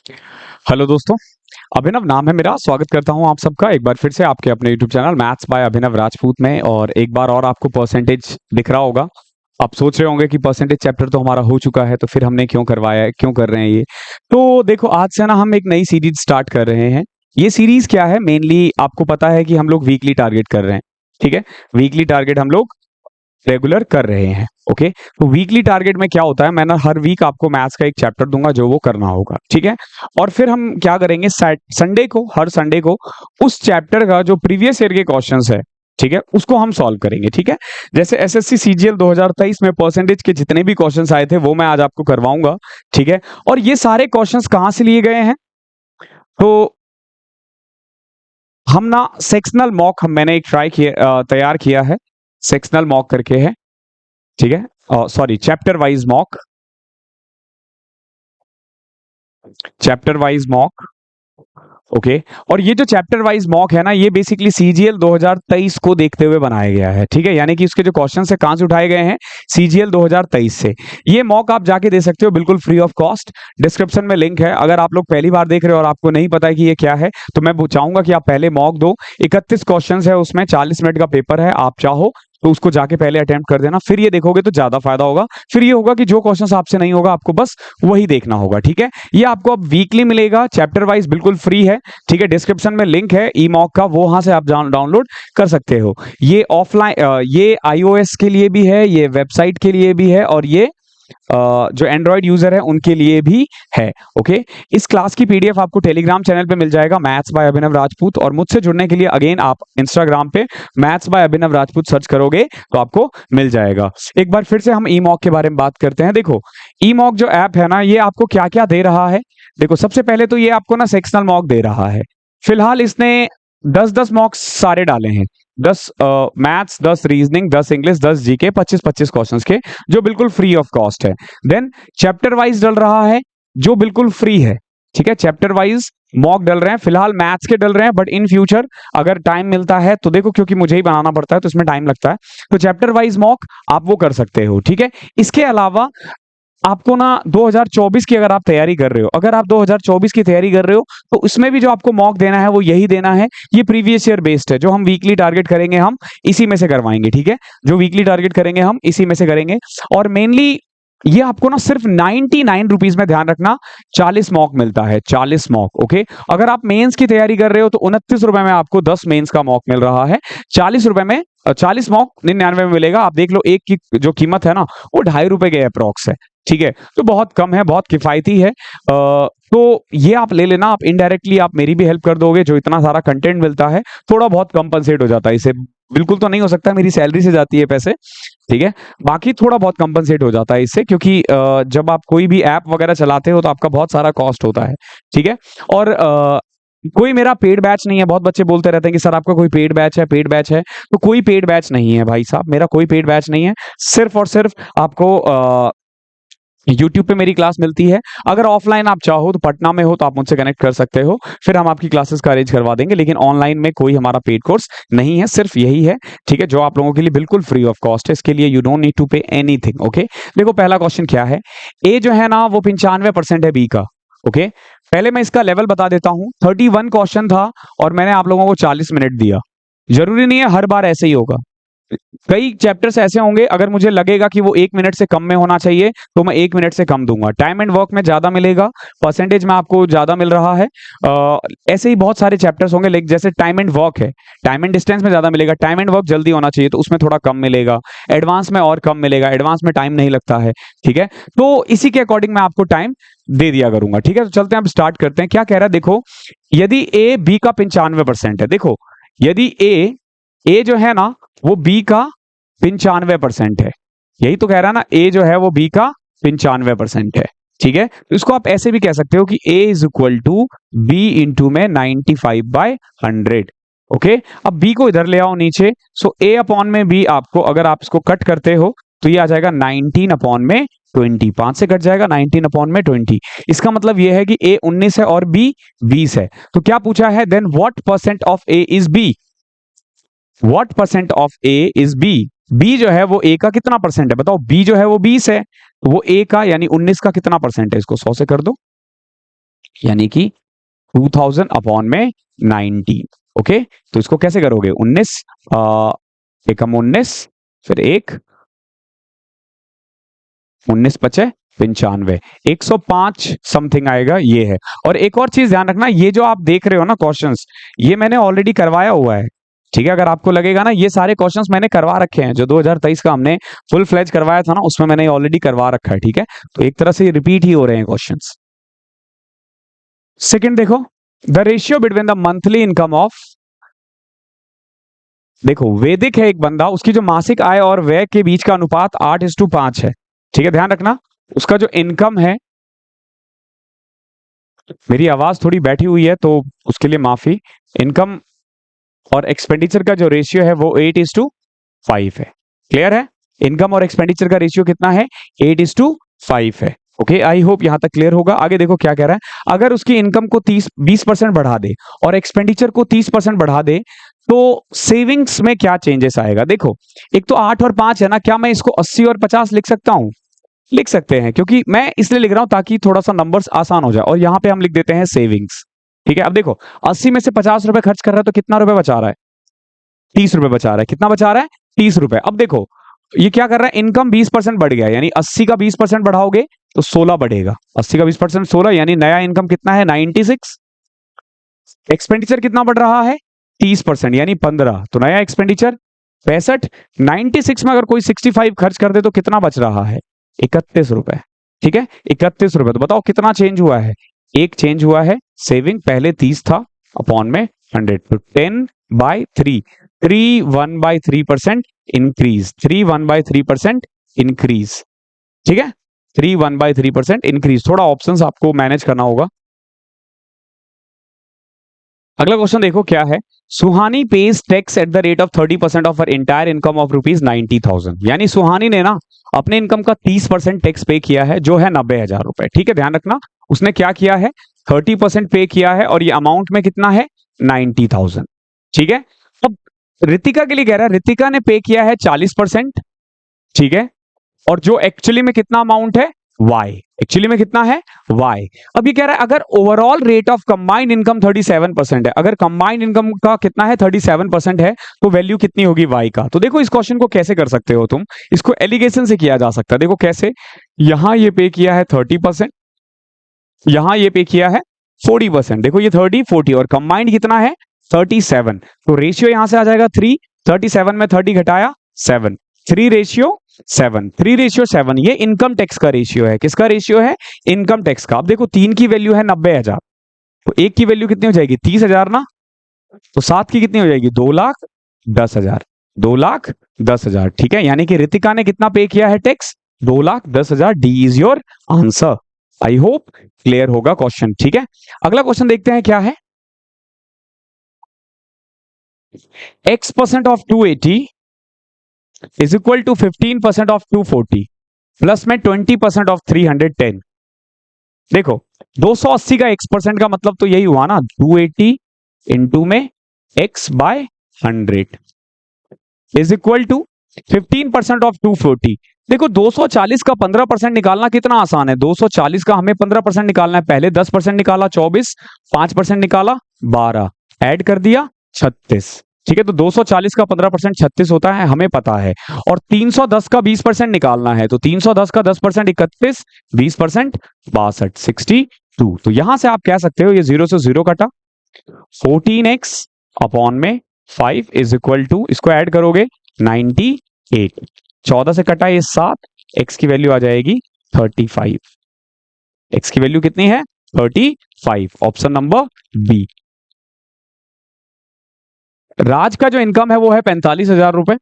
Hello दोस्तों, अभिनव नाम है मेरा। स्वागत करता हूं आप सबका एक बार फिर से आपके अपने यूट्यूब चैनल मैथ्स बाय अभिनव राजपूत में। और एक बार और आपको परसेंटेज दिख रहा होगा। आप सोच रहे होंगे कि परसेंटेज चैप्टर तो हमारा हो चुका है, तो फिर हमने क्यों करवाया है, क्यों कर रहे हैं ये। तो देखो, आज से ना हम एक नई सीरीज स्टार्ट कर रहे हैं। ये सीरीज क्या है, मेनली आपको पता है कि हम लोग वीकली टारगेट कर रहे हैं। ठीक है, वीकली टारगेट हम लोग रेगुलर कर रहे हैं। ओके, तो वीकली टारगेट में क्या होता है, मैं ना हर वीक आपको मैथ्स का एक चैप्टर दूंगा जो वो करना होगा। ठीक है, और फिर हम क्या करेंगे, संडे को, हर संडे को उस चैप्टर का जो प्रीवियस ईयर के क्वेश्चंस है, ठीक है, उसको हम सॉल्व करेंगे। ठीक है, जैसे एसएससी सीजीएल 2023 में परसेंटेज के जितने भी क्वेश्चंस आए थे वो मैं आज आपको करवाऊंगा। ठीक है, और ये सारे क्वेश्चंस कहां से लिए गए हैं, तो हम ना सेक्शनल मॉक मैंने एक तैयार किया है। सेक्शनल मॉक करके है। ठीक है, sorry, chapter wise mock, chapter wise mock. Okay, और ये जो चैप्टर वाइज मॉक है ना, ये बेसिकली सीजीएल 2023 को देखते हुए बनाया गया है। ठीक है, यानी कि उसके जो क्वेश्चन है कहां से उठाए गए हैं, सीजीएल 2023 से। ये मॉक आप जाके दे सकते हो बिल्कुल फ्री ऑफ कॉस्ट। डिस्क्रिप्शन में लिंक है। अगर आप लोग पहली बार देख रहे हो और आपको नहीं पता है कि ये क्या है, तो मैं चाहूंगा कि आप पहले मॉक दो। 31 क्वेश्चन है उसमें, 40 मिनट का पेपर है। आप चाहो तो उसको जाके पहले अटेम्प्ट कर देना, फिर ये देखोगे तो ज्यादा फायदा होगा। फिर ये होगा कि जो क्वेश्चंस आपसे नहीं होगा आपको बस वही देखना होगा। ठीक है, ये आपको अब वीकली मिलेगा, चैप्टर वाइज बिल्कुल फ्री है। ठीक है, डिस्क्रिप्शन में लिंक है ई मॉक का, वो वहां से आप डाउनलोड कर सकते हो। ये ऑफलाइन, ये आईओएस के लिए भी है, ये वेबसाइट के लिए भी है, और ये जो एंड्रॉइड यूजर है उनके लिए भी है। ओके, इस क्लास की पीडीएफ आपको टेलीग्राम चैनल पे मिल जाएगा, मैथ्स बाय अभिनव राजपूत। और मुझसे जुड़ने के लिए अगेन आप इंस्टाग्राम पे maths by Abhinav Rajput search करोगे तो आपको मिल जाएगा। एक बार फिर से हम ई मॉक के बारे में बात करते हैं। देखो, ई मॉक जो ऐप है ना, ये आपको क्या क्या दे रहा है। देखो, सबसे पहले तो ये आपको ना सेक्शनल मॉक दे रहा है। फिलहाल इसने 10-10 मॉक्स सारे डाले हैं। 10 maths, 10 reasoning, 10 English, 10 GK, 25-25 questions के, जो बिल्कुल फ्री ऑफ कॉस्ट है। देन चैप्टर वाइज डल रहा है जो बिल्कुल फ्री है। ठीक है, चैप्टर वाइज मॉक डल रहे हैं। फिलहाल मैथ्स के डल रहे हैं, बट इन फ्यूचर अगर टाइम मिलता है तो देखो, क्योंकि मुझे ही बनाना पड़ता है तो इसमें टाइम लगता है, तो चैप्टर वाइज मॉक आप वो कर सकते हो। ठीक है, इसके अलावा आपको ना 2024 की अगर आप तैयारी कर रहे हो, अगर आप 2024 की तैयारी कर रहे हो, तो उसमें भी जो आपको मॉक देना है वो यही देना है। ये प्रीवियस ईयर बेस्ड है। जो हम वीकली टारगेट करेंगे हम इसी में से करवाएंगे। ठीक है, जो वीकली टारगेट करेंगे हम इसी में से करेंगे। और मेनली ये आपको ना सिर्फ 99 रुपीज में, ध्यान रखना, 40 मॉक मिलता है, 40 मॉक। ओके, अगर आप मेंस की तैयारी कर रहे हो तो 29 रुपए में आपको 10 मेंस का मॉक मिल रहा है। 40 रुपए में 40 मॉक 99 में मिलेगा। आप देख लो, एक की जो कीमत है ना वो ₹2.5 के अप्रॉक्स है। ठीक है, तो बहुत कम है, बहुत किफायती है। तो ये आप ले लेना। आप इनडायरेक्टली आप मेरी भी हेल्प कर दोगे, जो इतना सारा कंटेंट मिलता है थोड़ा बहुत कंपनसेट हो जाता है इसे। बिल्कुल तो नहीं हो सकता, मेरी सैलरी से जाती है पैसे। ठीक है, बाकी थोड़ा बहुत कंपनसेट हो जाता है इससे, क्योंकि जब आप कोई भी ऐप वगैरह चलाते हो तो आपका बहुत सारा कॉस्ट होता है। ठीक है, और कोई मेरा पेड बैच नहीं है। बहुत बच्चे बोलते रहते हैं कि सर आपका कोई पेड बैच है, पेड बैच है। तो कोई पेड बैच नहीं है भाई साहब, मेरा कोई पेड बैच नहीं है। सिर्फ और सिर्फ आपको यूट्यूब पे मेरी क्लास मिलती है। अगर ऑफलाइन आप चाहो तो पटना में हो तो आप मुझसे कनेक्ट कर सकते हो, फिर हम आपकी क्लासेस का अरेंज करवा देंगे। लेकिन ऑनलाइन में कोई हमारा पेड कोर्स नहीं है, सिर्फ यही है। ठीक है, जो आप लोगों के लिए बिल्कुल फ्री ऑफ कॉस्ट है। इसके लिए you don't need to pay anything. Okay, देखो, पहला क्वेश्चन क्या है। ए जो है ना वो 95% है बी का। ओके, पहले मैं इसका लेवल बता देता हूं। 31 क्वेश्चन था और मैंने आप लोगों को 40 मिनट दिया। जरूरी नहीं है हर बार ऐसे ही होगा। कई चैप्टर्स ऐसे होंगे, अगर मुझे लगेगा कि वो 1 मिनट से कम में होना चाहिए तो मैं 1 मिनट से कम दूंगा। टाइम एंड वर्क में ज्यादा मिलेगा, परसेंटेज में आपको ज्यादा मिल रहा है। ऐसे ही बहुत सारे चैप्टर्स होंगे, लाइक जैसे टाइम एंड वर्क है, टाइम एंड डिस्टेंस में ज्यादा मिलेगा। टाइम एंड वर्क जल्दी होना चाहिए तो उसमें थोड़ा कम मिलेगा। एडवांस में और कम मिलेगा, एडवांस में टाइम नहीं लगता है। ठीक है, तो इसी के अकॉर्डिंग मैं आपको टाइम दे दिया करूंगा। ठीक है, तो चलते हैं, अब स्टार्ट करते हैं। क्या कह रहा है, देखो, यदि ए बी का 95% है। देखो, यदि ए जो है ना वो बी का 95% है। यही तो कह रहा है ना, ए जो है वो बी का 95% है। ठीक है, तो इसको आप ऐसे भी कह सकते हो कि A is equal to B into में 95/100। ओके, अब बी को इधर ले आओ नीचे। सो ए अपॉन में बी, आपको अगर आप इसको कट करते हो तो ये आ जाएगा 19 अपॉन में 20। 5 से कट जाएगा 19 अपॉन में 20। इसका मतलब ये है कि ए 19 है और बी 20 है। तो क्या पूछा है, then what percent of A is B. What percent of A is B. B जो है वो ए का कितना परसेंट है, बताओ। बी जो है वो 20 है, तो वो ए का यानी 19 का कितना परसेंट है। इसको 100 से कर दो, यानी कि 2000 अपॉन में 19। ओके, तो इसको कैसे करोगे? 19 एकम 19, फिर एक 19 पचे 95, 105 समथिंग आएगा, ये है। और एक और चीज ध्यान रखना, ये जो आप देख रहे हो ना क्वेश्चंस, ये मैंने ऑलरेडी करवाया हुआ है। ठीक है, अगर आपको लगेगा ना ये सारे क्वेश्चंस मैंने करवा रखे हैं, जो 2023 का हमने फुल फ्लेज करवाया था ना, उसमें मैंने ऑलरेडी करवा रखा है। ठीक है, तो एक तरह से रिपीट ही हो रहे हैं क्वेश्चंस। सेकंड देखो, the ratio between the monthly income of, देखो वैदिक है एक बंदा, उसकी जो मासिक आय और व्यय के बीच का अनुपात 8:5 है। ठीक है, ध्यान रखना, उसका जो इनकम है, मेरी आवाज थोड़ी बैठी हुई है तो उसके लिए माफी। इनकम और एक्सपेंडिचर का जो रेशियो है वो 8:5 है। क्लियर है? इनकम और एक्सपेंडिचर का रेशियो कितना है? 8:5 है। ओके, आई होप यहां तक क्लियर होगा। आगे देखो क्या कह रहा है, अगर उसकी इनकम को 20% बढ़ा दे और एक्सपेंडिचर को 30% बढ़ा दे तो सेविंग्स में क्या चेंजेस आएगा? देखो, एक तो 8 और 5 है ना, क्या मैं इसको 80 और 50 लिख सकता हूं? लिख सकते हैं, क्योंकि मैं इसलिए लिख रहा हूं ताकि थोड़ा सा नंबर्स आसान हो जाए। और यहां पे हम लिख देते हैं सेविंग्स। ठीक है, अब देखो 80 में से 50 रुपए खर्च कर रहा है तो कितना रुपए बचा रहा है? 30 रुपए बचा रहा है। कितना बचा रहा है? 30 रुपए। अब देखो ये क्या कर रहा है, इनकम 20% बढ़ गया, यानी 80 का 20% बढ़ाओगे तो 16 बढ़ेगा। 80 का 20% 16, यानी नया इनकम कितना है? 96। एक्सपेंडिचर कितना बढ़ रहा है? 30%, यानी 15, तो नया एक्सपेंडिचर 65। 96 में अगर कोई 65 खर्च कर दे तो कितना बच रहा है? 31 रुपए। ठीक है, 31 रुपए। तो बताओ कितना चेंज हुआ है? एक चेंज हुआ है, सेविंग पहले 30 था अपॉन में 100, तो 10/3, 3 1/3% इंक्रीज, 3 1/3% इंक्रीज। ठीक है, 3 1/3% इंक्रीज। थोड़ा ऑप्शंस आपको मैनेज करना होगा। अगला क्वेश्चन देखो क्या है, Suhani pays tax at the rate of 30% of her entire income of ₹90,000। यानी सुहानी ने ना अपने इनकम का 30% टैक्स पे किया है, जो है 90,000 रुपए। ठीक है, ध्यान रखना, उसने क्या किया है? 30% पे किया है, और ये अमाउंट में कितना है? 90,000। ठीक है, अब रितिका के लिए कह रहा है, रितिका ने पे किया है 40%। ठीक है, और जो एक्चुअली में कितना अमाउंट है? y। एक्चुअली में कितना है? y। अब ये कह रहा है अगर overall rate of combined income 37% है, अगर कंबाइंड इनकम का कितना है? 37% है, तो वैल्यू कितनी होगी y का? तो देखो इस क्वेश्चन को कैसे कर सकते हो तुम, इसको एलिगेशन से किया जा सकता है। देखो कैसे, यहां ये पे किया है 30%, यहां ये पे किया है 40%। देखो ये 30 40 और कंबाइंड कितना है? 37। तो रेशियो यहां से आ जाएगा 3, 37 में 30 घटाया 7, 3:7, 3:7। ये इनकम टैक्स का रेशियो है। किसका रेशियो है? इनकम टैक्स का। अब देखो 3 की वैल्यू है 90,000, तो 1 की वैल्यू कितनी हो जाएगी? 30,000 ना, तो 7 की कितनी हो जाएगी? 2,10,000, 2,10,000। ठीक है, यानी कि रितिका ने कितना पे किया है tax? 2,10,000। D is your answer. I hope clear होगा क्वेश्चन। ठीक है, अगला क्वेश्चन देखते हैं क्या है। x% of 280 is equal to 15% of 240 plus में 20% ऑफ 310। देखो 280 का x% का मतलब तो यही हुआ ना, 280 इंटू में x/100 is equal to 15% of 240। देखो 240 का 15% निकालना कितना आसान है। 240 का हमें 15% निकालना है, पहले 10% निकाला 24, 5% निकाला 12, ऐड कर दिया 36। ठीक है, तो 240 का 15% 36 होता है, हमें पता है। और 310 का 20% निकालना है, तो 310 का 10% 31, 20% 62, 62। तो यहां से आप कह सकते हो ये 0 से 0 कटा, 14x अपॉन में 5 इज इक्वल टू, इसको ऐड करोगे 98, 14 से कटा ये 7, x की वैल्यू आ जाएगी 35। x की वैल्यू कितनी है? 35। Option number B. राज का जो इनकम है वो है 45,000 रुपए,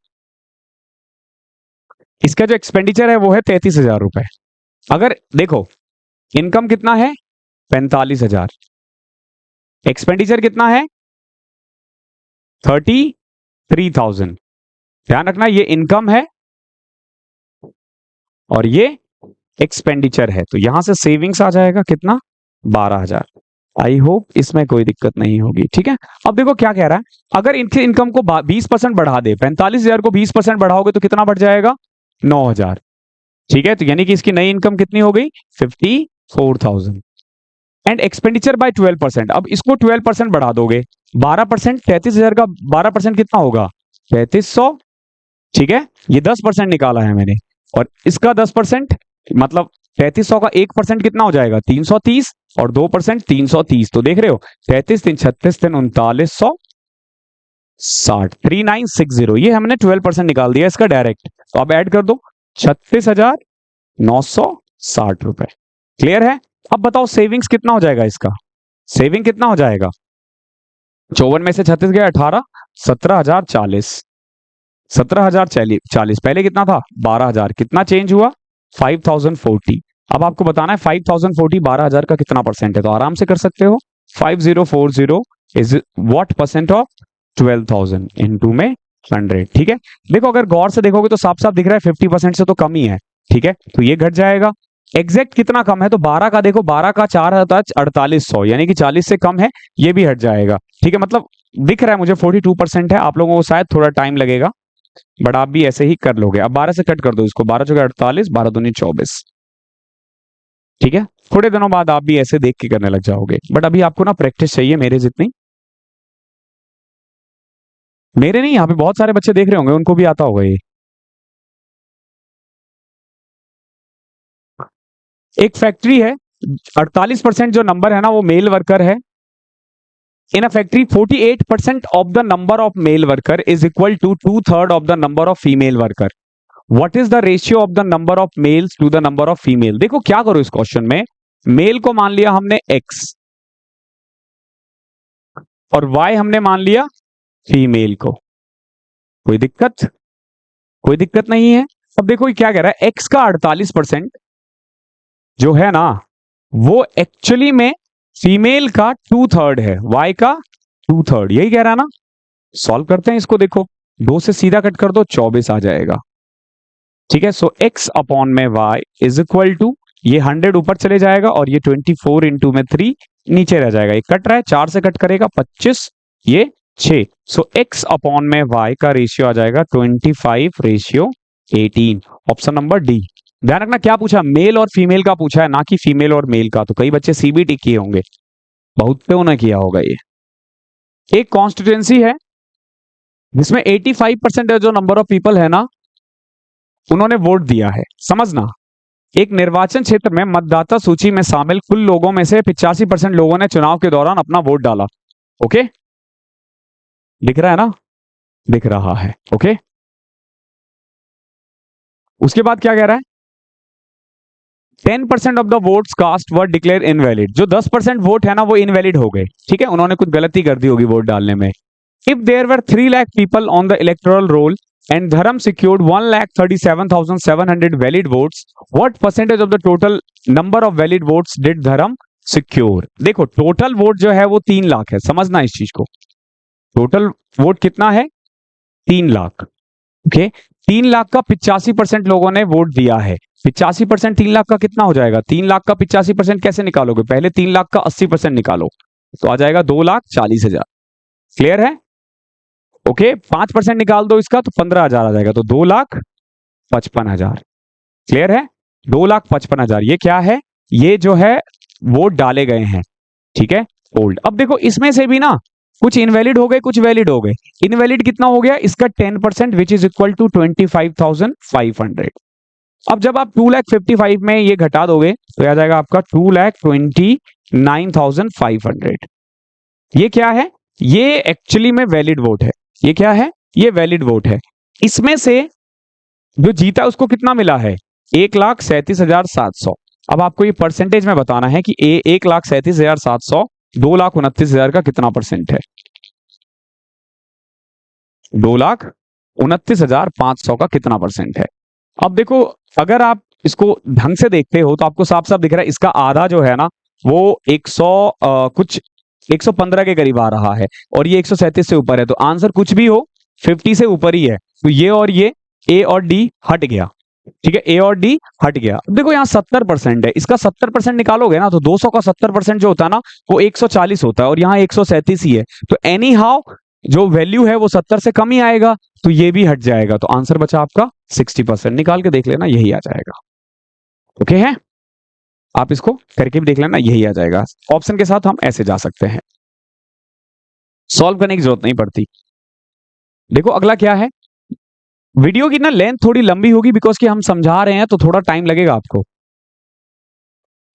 इसका जो एक्सपेंडिचर है वो है 33,000 रुपए। अगर देखो इनकम कितना है? 45,000, एक्सपेंडिचर कितना है? 33,000। ध्यान रखना ये इनकम है और ये एक्सपेंडिचर है, तो यहां से सेविंग्स आ जाएगा कितना? 12,000। आई होप इसमें कोई दिक्कत नहीं होगी। ठीक है, अब देखो क्या कह रहा है, अगर इनके इनकम को 20% बढ़ा दे, 45,000 को 20% बढ़ाओगे तो कितना बढ़ जाएगा? 9,000। ठीक है, तो यानी कि इसकी नई इनकम कितनी हो गई? 54,000। And expenditure bye 12%। अब इसको 12% बढ़ा दोगे, 12%, 33,000 का 12% कितना होगा? 3300। ठीक है, ये 10% निकाला है मैंने, और इसका 10% मतलब 3300 का 1% कितना हो जाएगा? 330, और 2% 330। तो देख रहे हो, 33 3 36 3 3960, 3960। ये हमने 12% निकाल दिया इसका डायरेक्ट। तो अब ऐड कर दो, 36,960 रुपए। क्लियर है? अब बताओ सेविंग्स कितना हो जाएगा इसका? सेविंग कितना हो जाएगा? 54 में से 36 गया 18, 17,040। 17,040, पहले कितना था? 12,000। कितना चेंज हुआ? 5,040। अब आपको बताना है 5,040 12,000 का कितना परसेंट है, तो आराम से कर सकते हो। 5040 is what percent of 12,000 into में 100। ठीक है, देखो अगर गौर से देखोगे तो साफ साफ दिख रहा है 50% से तो कम ही है। ठीक है, तो ये घट जाएगा। एग्जैक्ट कितना कम है? तो 12 का देखो, 12 का 4 होता है 4800, यानी कि 40 से कम है, ये भी हट जाएगा। ठीक है, मतलब दिख रहा है मुझे 42% है, आप लोगों को शायद थोड़ा टाइम लगेगा, बट आप भी ऐसे ही कर लोगे। अब 12 से कट कर दो इसको, 12 चौके 48, 12 दूनी 24। ठीक है, थोड़े दिनों बाद आप भी ऐसे देख के करने लग जाओगे, बट अभी आपको ना प्रैक्टिस चाहिए मेरे जितनी। मेरे नहीं, यहाँ पे बहुत सारे बच्चे देख रहे होंगे, उनको भी आता होगा ये। एक फैक्ट्री है, 48% जो नंबर है ना वो मेल वर्कर है। In a factory, 48% of the number of male worker is equal to 2/3 of the number of female worker. What is the ratio of the number of males to the number of female? देखो क्या करो इस question में, mail को मान लिया हमने x और y हमने मान लिया फीमेल को। कोई दिक्कत? कोई दिक्कत नहीं है। अब देखो ये क्या कह रहा है, x का 48% जो है ना वो एक्चुअली में फीमेल का 2/3 है, y का 2/3, यही कह रहा है ना। सॉल्व करते हैं इसको, देखो 2 से सीधा कट कर दो, 24 आ जाएगा। ठीक है, सो x अपॉन में y इज इक्वल टू, ये 100 ऊपर चले जाएगा और ये 24 इंटू में 3 नीचे रह जाएगा। ये कट रहा है, 4 से कट करेगा 25, ये 6। सो x अपॉन में y का रेशियो आ जाएगा 25:18। Option number D. ध्यान रखना क्या पूछा, मेल और फीमेल का पूछा है, ना कि फीमेल और मेल का। तो कई बच्चे सीबीटी किए होंगे, बहुत पे उन्हें किया होगा ये। एक कॉन्स्टिट्यूएंसी है जिसमें 85% जो नंबर ऑफ पीपल है ना उन्होंने वोट दिया है। समझना, एक निर्वाचन क्षेत्र में मतदाता सूची में शामिल कुल लोगों में से 85% लोगों ने चुनाव के दौरान अपना वोट डाला। ओके, दिख रहा है ना? दिख रहा है। ओके, उसके बाद क्या कह रहा है, 10% of the votes cast were declared invalid. जो 10% वोट है ना वो इनवैलिड हो गए। ठीक है, उन्होंने कुछ गलती कर दी होगी वोट डालने में। If there were 3 lakh people on the electoral roll and Dharam secured 1,37,700 valid votes, what percentage of the total number of valid votes did Dharam secure? देखो टोटल वोट जो है वो 3 लाख है, समझना इस चीज को। टोटल वोट कितना है? 3 लाख। ओके, 3 लाख का 85% लोगों ने वोट दिया है। 85% 3 लाख का कितना हो जाएगा? 3 लाख का 85% कैसे निकालोगे? पहले 3 लाख का 80% निकालो, तो आ जाएगा 2,40,000। क्लियर है? ओके, 5% निकाल दो इसका तो 15,000 आ जाएगा, तो 2,55,000। क्लियर है? 2,55,000। ये क्या है? ये जो है वोट डाले गए हैं। ठीक है, ओल्ड। अब देखो इसमें से भी ना कुछ इनवैलिड हो गए, कुछ वैलिड हो गए। इनवैलिड कितना हो गया? इसका 10% विच इज इक्वल टू 25,500। अब जब आप 2,55,000 में ये घटा दोगे तो आ जाएगा आपका 2,29,500। ये क्या है? ये एक्चुअली में वैलिड वोट है। ये क्या है? ये वैलिड वोट है। इसमें से जो जीता उसको कितना मिला है? 1,37,700। अब आपको ये परसेंटेज में बताना है कि 1,37,700 2,29,000 का कितना परसेंट है? 2,29,500 का कितना परसेंट है? अब देखो अगर आप इसको ढंग से देखते हो तो आपको साफ साफ दिख रहा है इसका आधा जो है ना वो 115 के करीब आ रहा है और ये 137 से ऊपर है। तो आंसर कुछ भी हो 50 से ऊपर ही है। तो ये और ये ए और डी हट गया। ठीक है, ए और डी हट गया। देखो यहाँ 70% है, इसका 70% निकालोगे ना तो 200 का 70% जो होता है ना वो 140 होता है और यहाँ 137 ही है। तो एनी हाउ जो वैल्यू है वो 70 से कम ही आएगा, तो ये भी हट जाएगा। तो आंसर बचा आपका 60%। निकाल के देख लेना, यही आ जाएगा। ओके है? आप इसको करके भी देख लेना, यही आ जाएगा। ऑप्शन के साथ हम ऐसे जा सकते हैं, सॉल्व करने की जरूरत नहीं पड़ती। देखो अगला क्या है, वीडियो की ना लेंथ थोड़ी लंबी होगी बिकॉज कि हम समझा रहे हैं तो थोड़ा टाइम लगेगा आपको।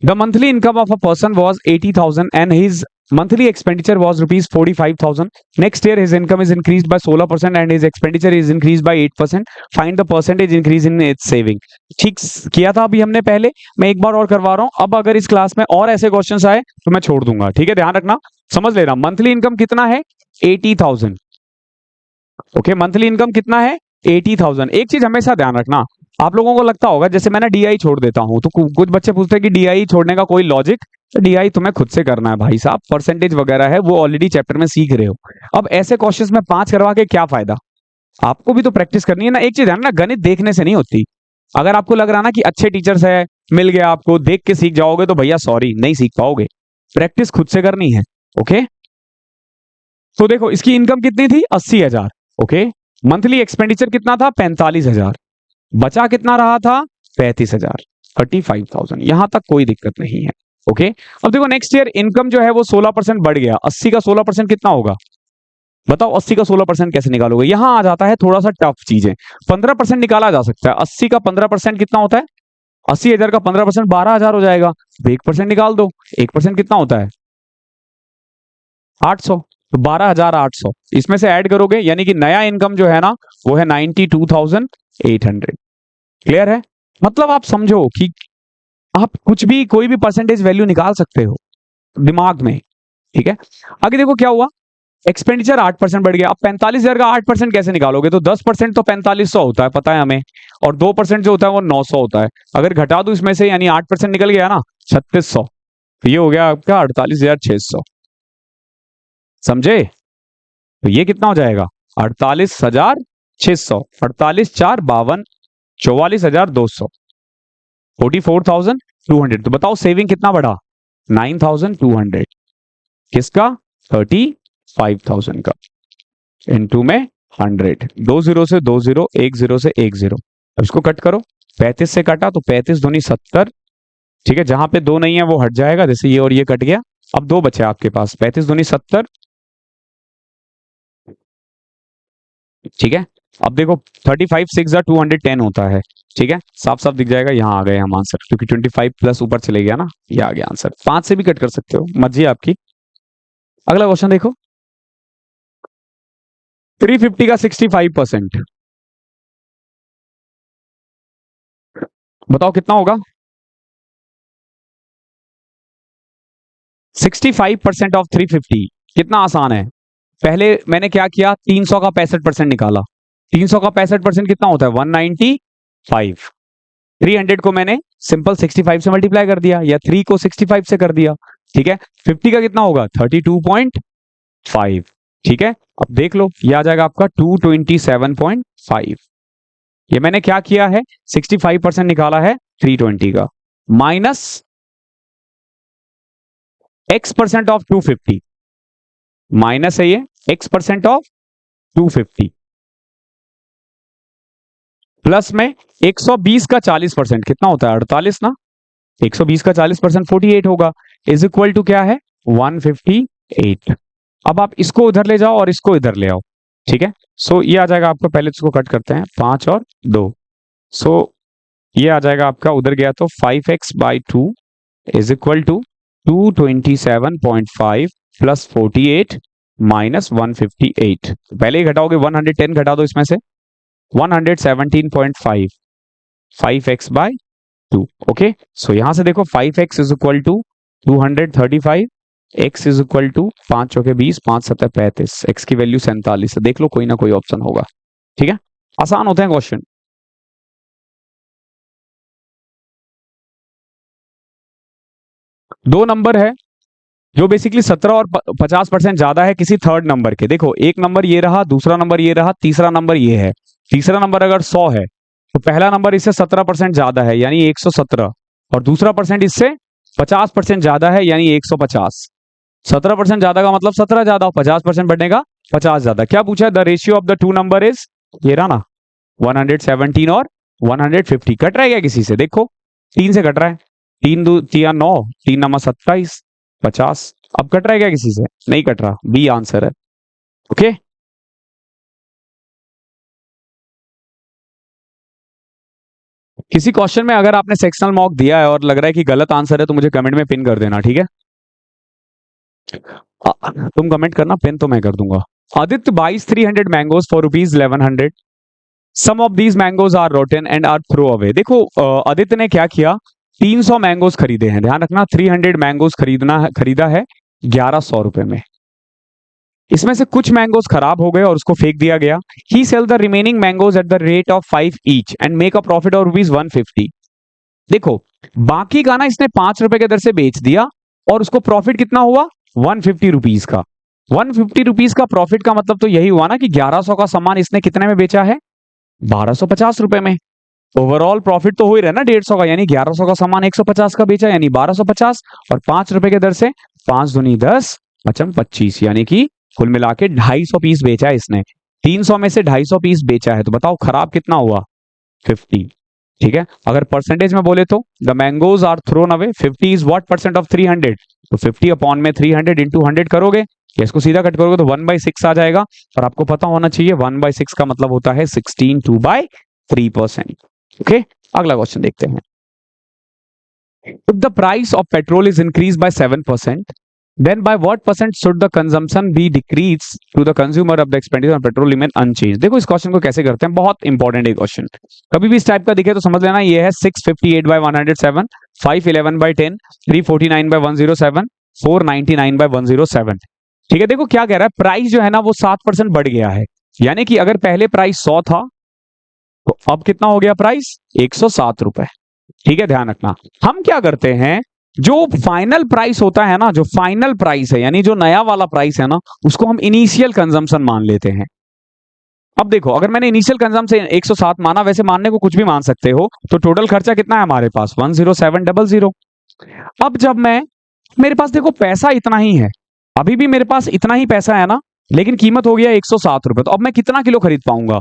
The monthly income of a person was 80,000 and his monthly expenditure was rupees 45,000. Next year his income is increased by 16% and his expenditure is increased by 8%. Find the percentage increase in its saving. ठीक किया था अभी हमने पहले, मैं एक बार और करवा रहा हूं। अब अगर इस क्लास में और ऐसे क्वेश्चंस आए तो मैं छोड़ दूंगा, ठीक है, ध्यान रखना, समझ लेना। मंथली इनकम कितना है, 80,000। ओके, मंथली इनकम कितना है, 80,000। एक चीज हमेशा ध्यान रखना, आप लोगों को लगता होगा जैसे मैंने डीआई छोड़ देता हूं तो कुछ बच्चे पूछते हैं कि डीआई छोड़ने का कोई लॉजिक। तो डीआई तुम्हें खुद से करना है भाई साहब, परसेंटेज वगैरह है वो ऑलरेडी चैप्टर में सीख रहे हो। अब ऐसे क्वेश्चंस में 5 करवा के क्या फायदा, आपको भी तो प्रैक्टिस करनी है ना। एक चीज है ना, गणित देखने से नहीं होती। अगर आपको लग रहा ना कि अच्छे टीचर्स है, मिल गया आपको, देख के सीख जाओगे, तो भैया सॉरी, नहीं सीख पाओगे। प्रैक्टिस खुद से करनी है। ओके, तो देखो इसकी इनकम कितनी थी, 80,000। ओके, मंथली एक्सपेंडिचर कितना था, 45,000। बचा कितना रहा था, 35,000, 35,000। यहां तक कोई दिक्कत नहीं है। ओके, अब देखो नेक्स्ट ईयर इनकम जो है वो 16% बढ़ गया। 80 का 16% कितना होगा, बताओ। 80 का 16% कैसे निकालोगे, यहां आ जाता है थोड़ा सा टफ चीजें। 15% निकाला जा सकता है। 80 का 15% कितना होता है, 80,000 का 15% 12,000 हो जाएगा। तो 1% निकाल दो, 1% कितना होता है, 800। तो 12,800 इसमें से ऐड करोगे, यानी कि नया इनकम जो है ना वो है 92,800। क्लियर है, मतलब आप समझो कि आप कुछ भी, कोई भी परसेंटेज वैल्यू निकाल सकते हो दिमाग में, ठीक है। आगे देखो क्या हुआ, एक्सपेंडिचर 8% बढ़ गया। अब 45,000 का 8% कैसे निकालोगे, तो 10% तो 4500 होता है, पता है हमें, और 2% जो होता है वो 900 होता है। अगर घटा दो इसमें से, यानी 8% निकल गया ना, 3600। तो ये हो गया आपका 48,600। समझे, तो ये कितना हो जाएगा, 48,600। 48 4 52, 44,200, 44,200। तो बताओ सेविंग कितना बढ़ा, 9,200। किसका, 35,000 का, इनटू में 100। 2 जीरो से 2 जीरो, 1 जीरो से 1 जीरो। अब इसको कट करो, 35 से कटा तो 35 दूनी 70। ठीक है, जहां पे 2 नहीं है वो हट जाएगा, जैसे ये और ये कट गया। अब 2 बचे आपके पास, 35 दूनी 70। ठीक है, अब देखो 35 6 210 होता है। ठीक है, साफ साफ दिख जाएगा, यहाँ आ गए हम आंसर, क्योंकि 25 प्लस ऊपर चले गया ना, ये आ गया आंसर। 5 से भी कट कर सकते हो, मर्जी आपकी। अगला क्वेश्चन देखो, 350 का 65%, बताओ कितना होगा। 65% ऑफ 350 कितना आसान है। पहले मैंने क्या किया, 300 का 65% निकाला। 300 का 65% कितना होता है, 195। 300 को मैंने सिंपल 65 से मल्टीप्लाई कर दिया, या 3 को 65 से कर दिया। ठीक है, 50 का कितना होगा, 32.5। ठीक है, अब देख लो, ये आ जाएगा आपका 227.5। ये मैंने क्या किया है, 65% निकाला है 320 का, माइनस x% ऑफ 250, माइनस है ये x% ऑफ 250, प्लस में 120 का 40% कितना होता है, 48 ना। 120 का 40% 48 होगा, इज इक्वल टू क्या है, 158। अब आप इसको उधर ले जाओ और इसको इधर ले आओ। ठीक है, सो ये आ जाएगा आपका, पहले इसको कट करते हैं, 5 और 2। सो ये आ जाएगा आपका, उधर गया तो 5x/2 is equal to 227.5 plus 48 minus 158। पहले ही घटाओगे, 110 घटा दो इसमें से, 117.5, 5x/2। ओके, सो यहां से देखो 5x is equal to 235, x is equal to 5 चौके 20, 5 7 35, x की वैल्यू 47 है। देख लो कोई ना कोई ऑप्शन होगा। ठीक है, आसान होते हैं क्वेश्चन। दो नंबर है जो बेसिकली 17 और 50% ज्यादा है किसी थर्ड नंबर के। देखो एक नंबर ये रहा, दूसरा नंबर ये रहा, तीसरा नंबर ये है। तीसरा नंबर अगर 100 है तो पहला नंबर इससे 17% ज्यादा है, यानी 117, और दूसरा परसेंट इससे 50% ज्यादा है, यानी 150। 17% ज्यादा का मतलब 17 ज्यादा, 50% बढ़ने का 50 ज्यादा। क्या पूछा है, the ratio of the two number is, ये रहा ना, 117 और 150। कट रहा है क्या किसी से, देखो 3 से कट रहा है, तीन दो तिया 9, 3 × 27, 50। अब कट रहा है क्या किसी से? नहीं कट रहा, बी आंसर है। ओके, किसी क्वेश्चन में अगर आपने सेक्शनल मॉक दिया है और लग रहा है कि गलत आंसर है तो मुझे कमेंट में पिन कर देना, ठीक है? तुम कमेंट करना, पिन तो मैं कर दूंगा। Aditya buys 300 mangoes for ₹1100। Some of these mangoes are rotten and are throw away. देखो आदित्य ने क्या किया, 300 मैंगोज खरीदे हैं, ध्यान रखना 300 मैंगोज खरीदा है 1100 रुपए में। इसमें से कुछ मैंगोज खराब हो गए और उसको फेंक दिया गया। He sell the remaining mangoes at the rate of 5 each and make a profit of ₹150। देखो बाकी का ना इसने 5 रुपए के दर से बेच दिया और उसको प्रॉफिट कितना हुआ? 150 रुपीज का। 150 रुपीज का प्रॉफिट का मतलब तो यही हुआ ना कि 1100 का सामान इसने कितने में बेचा है? 1250 रुपए में। ओवरऑल प्रॉफिट तो हो ही रहा है ना 150 का, यानी 1100 का सामान 150 का बेचा, यानी 1250 और 5 रुपए के दर से 5 दूनी 10, 25, यानी कि कुल मिला के 250 पीस बेचा है इसने। 300 में से 250 पीस बेचा है, तो बताओ खराब कितना हुआ? 50। ठीक है, अगर परसेंटेज में बोले तो the mangoes are thrown away, 50 is what percent of 300? तो 50 अपॉन में 300 इंटू 100 करोगे, इसको सीधा कट करोगे तो 1/6 आ जाएगा। और आपको पता होना चाहिए 1/6 का मतलब होता है 16 2/3%। ओके, अगला क्वेश्चन देखते हैं। If the price of petrol is increased by 7%, then by what percent should the consumption be decreased to the consumer of the expenditure on petrol remain unchanged? देखो इस क्वेश्चन को कैसे करते हैं, बहुत इंपॉर्टेंट है क्वेश्चन। कभी भी इस टाइप का दिखे तो समझ लेना ये है 658/107, 511/10, 349/107, 499/107। ठीक है, देखो क्या कह रहा है, प्राइस जो है ना वो 7% बढ़ गया है, यानी कि अगर पहले प्राइस 100 था तो अब कितना हो गया प्राइस? 107 रुपए। ठीक है, ध्यान रखना। हम क्या करते हैं, जो फाइनल प्राइस होता है ना, जो फाइनल प्राइस है यानी जो नया वाला प्राइस है ना, उसको हम इनिशियल कंजम्पशन मान लेते हैं। अब देखो अगर मैंने इनिशियल कंजम्पशन 107 माना, वैसे मानने को कुछ भी मान सकते हो, तो टोटल खर्चा कितना है हमारे पास? 10700। अब जब मेरे पास देखो पैसा इतना ही है, अभी भी मेरे पास इतना ही पैसा है ना, लेकिन कीमत हो गया 107 रुपए, तो अब मैं कितना किलो खरीद पाऊंगा?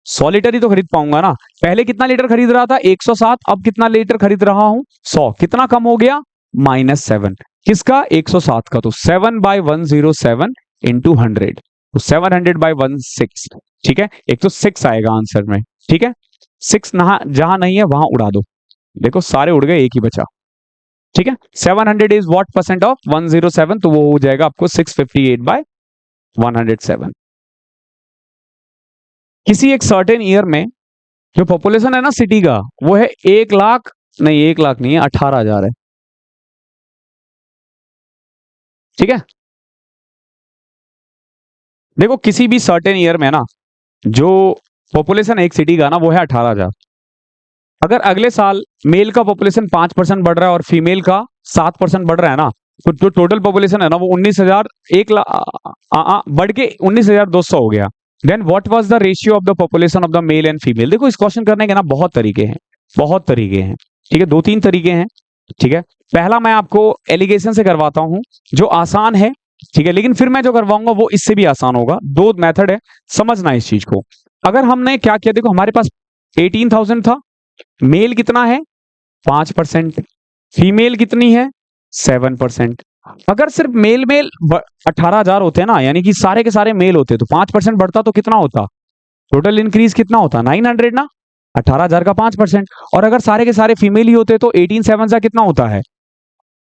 100 लीटर ही तो खरीद पाऊंगा ना। पहले कितना लीटर खरीद रहा था? 107, अब कितना लीटर खरीद रहा हूं? 100। कितना कम हो गया? -7। किसका? 107 का। तो 7/107 इंटू 100, तो 700/16। ठीक है, एक तो 6 आएगा आंसर में। ठीक है, 6 जहां नहीं है वहां उड़ा दो, देखो सारे उड़ गए, एक ही बचा। ठीक है, 700 इज व्हाट परसेंट ऑफ 107? तो वो हो जाएगा आपको 658/107। किसी एक सर्टेन ईयर में जो पॉपुलेशन है ना सिटी का, वो है 1 लाख, नहीं 1 लाख नहीं है, 18,000 है। ठीक है, देखो किसी भी सर्टेन ईयर में ना जो पॉपुलेशन है एक सिटी का ना, वो है 18,000। अगर अगले साल मेल का पॉपुलेशन 5% बढ़ रहा है और फीमेल का 7% बढ़ रहा है ना, तो जो टोटल पॉपुलेशन है ना वो 19,000, 1 लाख बढ़ के 19,200 हो गया। Then what was the ratio of the population of the male and female? देखो इस क्वेश्चन करने के ना बहुत तरीके हैं, बहुत तरीके हैं। ठीक है, 2-3 तरीके हैं। ठीक है, पहला मैं आपको एलिगेशन से करवाता हूं जो आसान है। ठीक है, लेकिन फिर मैं जो करवाऊंगा वो इससे भी आसान होगा। 2 मेथड है, समझना इस चीज को। अगर हमने क्या किया, देखो हमारे पास 18,000 था, मेल कितना है? 5%, फीमेल कितनी है? 7%। अगर सिर्फ मेल 18,000 होते ना, यानी कि सारे के सारे मेल होते, तो 5% बढ़ता तो कितना होता? टोटल इंक्रीज कितना होता? 900 ना, 18,000 का 5%। और अगर सारे के सारे फीमेल ही होते तो 18/7 का कितना होता है?